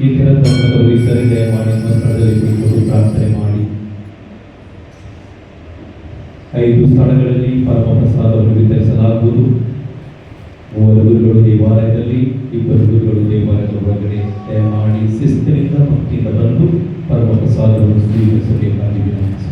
ಇತರ ಧರ್ಮದವರು ಇದ್ದರೆ ದಯಮಾಡಿ ನಮ್ಮ ಸ್ಥಳದಲ್ಲಿ ಕುಳಿತು ಪ್ರಾರ್ಥನೆ ಮಾಡಿ. 5 ಸ್ಥಳಗಳಲ್ಲಿ ಪರಮ ಪ್ರಸಾದವನ್ನು ವಿತರಿಸಲಾಗುವುದು. 3 ಗುರುಗಳು ದೇವಾಲಯದಲ್ಲಿ, 2 ಗುರುಗಳು ದೇವಾಲಯದ ಒಳಗಡೆ. ದಯಮಾಡಿ ಶಿಸ್ತಿನಿಂದ ಭಕ್ತಿಯಿಂದ ಬಂದು ಪರಮ ಪ್ರಸಾದವನ್ನು ಸ್ವೀಕರಿಸಬೇಕಾಗಿ ವಿನಂತಿಸುತ್ತೇನೆ.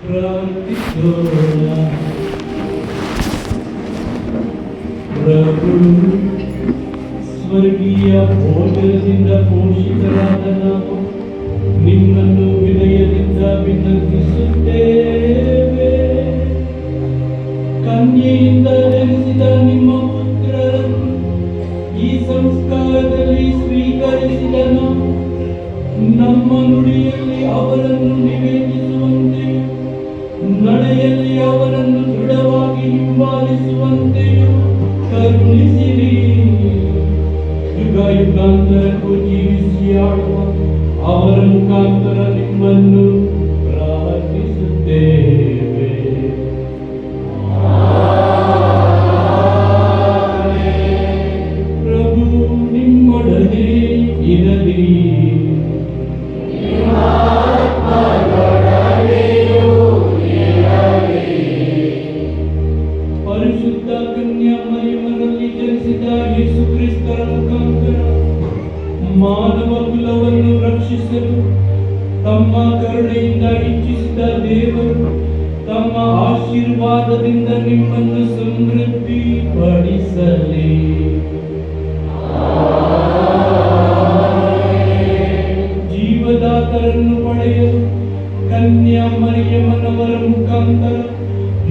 ಪ್ರಾರ್ಥಿಸೋಣ. ಪ್ರಭು, ಸ್ವರ್ಗೀಯ ಭೋಜನದಿಂದ ಪೋಷಿತರಾದ ನಾವು ನಿಮ್ಮನ್ನು ವಿನಯದಿಂದ ವಿನಂತಿಸುತ್ತೇವೆ. ಕನ್ಯೆಯಿಂದ ಜನಿಸಿದ ನಿಮ್ಮ ಪುತ್ರರನ್ನು ಈ ಸಂಸ್ಕಾರದಲ್ಲಿ ಸ್ವೀಕರಿಸಿದ ನಾವು ನಮ್ಮ ನುಡಿಯಲ್ಲಿ ಅವರನ್ನು ನಿವೇದಿಸುವಂತೆಯೂ ನಡೆಯಲ್ಲಿ ಅವರನ್ನು ದೃಢವಾಗಿ ಹಿಂಬಾಲಿಸುವಂತೆಯೂ ಕರುಣಿಸಿರಿ. ಯುಗ ಯುಗಾಂತರಕ್ಕೂ ಜೀವಿಸಿ ಆಡುವ ಅವರ ಮುಖಾಂತರ ನಿಮ್ಮನ್ನು ಪ್ರಾರ್ಥಿಸುತ್ತೇವೆ. ಪ್ರಭು ನಿಮ್ಮೊಡನೆ ಇರಲಿ. ಪರಿಶುದ್ಧ ಕನ್ಯಾ ಮರಿಯಮರಲ್ಲಿ ಜನಿಸಿದ ಯೇಸು ಕ್ರಿಸ್ತರ ಮುಖಾಂತರ ಮಾನವ ಕುಲವನ್ನು ರಕ್ಷಿಸಲು ತಮ್ಮ ಕರುಣೆಯಿಂದ ಇಚ್ಛಿಸಿದ ದೇವರು ತಮ್ಮ ಆಶೀರ್ವಾದದಿಂದ ನಿಮ್ಮನ್ನು ಸಮೃದ್ಧಿ ಪಡಿಸಲಿ. ಜೀವದಾತರನ್ನು ಪಡೆಯಲು ಕನ್ಯಾ ಮರಿಯಮ್ಮನವರ ಮುಖಾಂತರ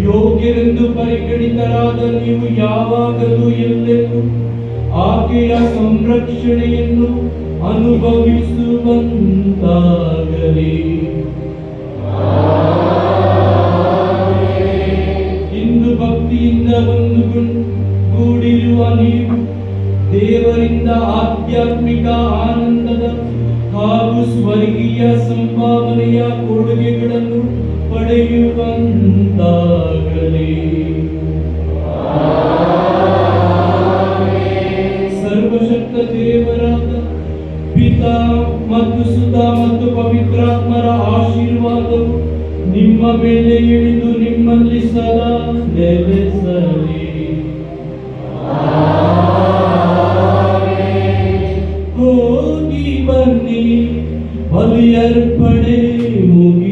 ಯೋಗ್ಯರೆಂದು ಪರಿಗಣಿತರಾದ ನೀವು ಯಾವಾಗಲೂ ಎಲ್ಲೆಲ್ಲೂ ಆಕೆಯ ಸಂರಕ್ಷಣೆಯನ್ನು ಅನುಭವಿಸುವಂತಾಗಲಿ. ಇಂದು ಭಕ್ತಿಯಿಂದ ಒಂದುಗೂಡಿರುವ ನೀವು ದೇವರಿಂದ ಆಧ್ಯಾತ್ಮಿಕ ಆನಂದದ ಹಾಗೂ ಸ್ವರ್ಗೀಯ ಸಂಭಾವನೆಯ ಕೊಡುಗೆಗಳನ್ನು ಪಡೆಯುವಂತಾಗಲಿ. ಸರ್ವಶಕ್ತ ದೇವರಾದ ಪಿತಾ ಮತ್ತು ಸುತ ಮತ್ತು ಪವಿತ್ರಾತ್ಮರ ಆಶೀರ್ವಾದವು ನಿಮ್ಮ ಮೇಲೆ ಇಳಿದು ನಿಮ್ಮಲ್ಲಿ ಸದಾ ನೆಲೆಸಲಿ. ಹೋಗಿ ಬನ್ನಿ, ಬಲಿಯರ್ಪಣೆ ಮುಗಿ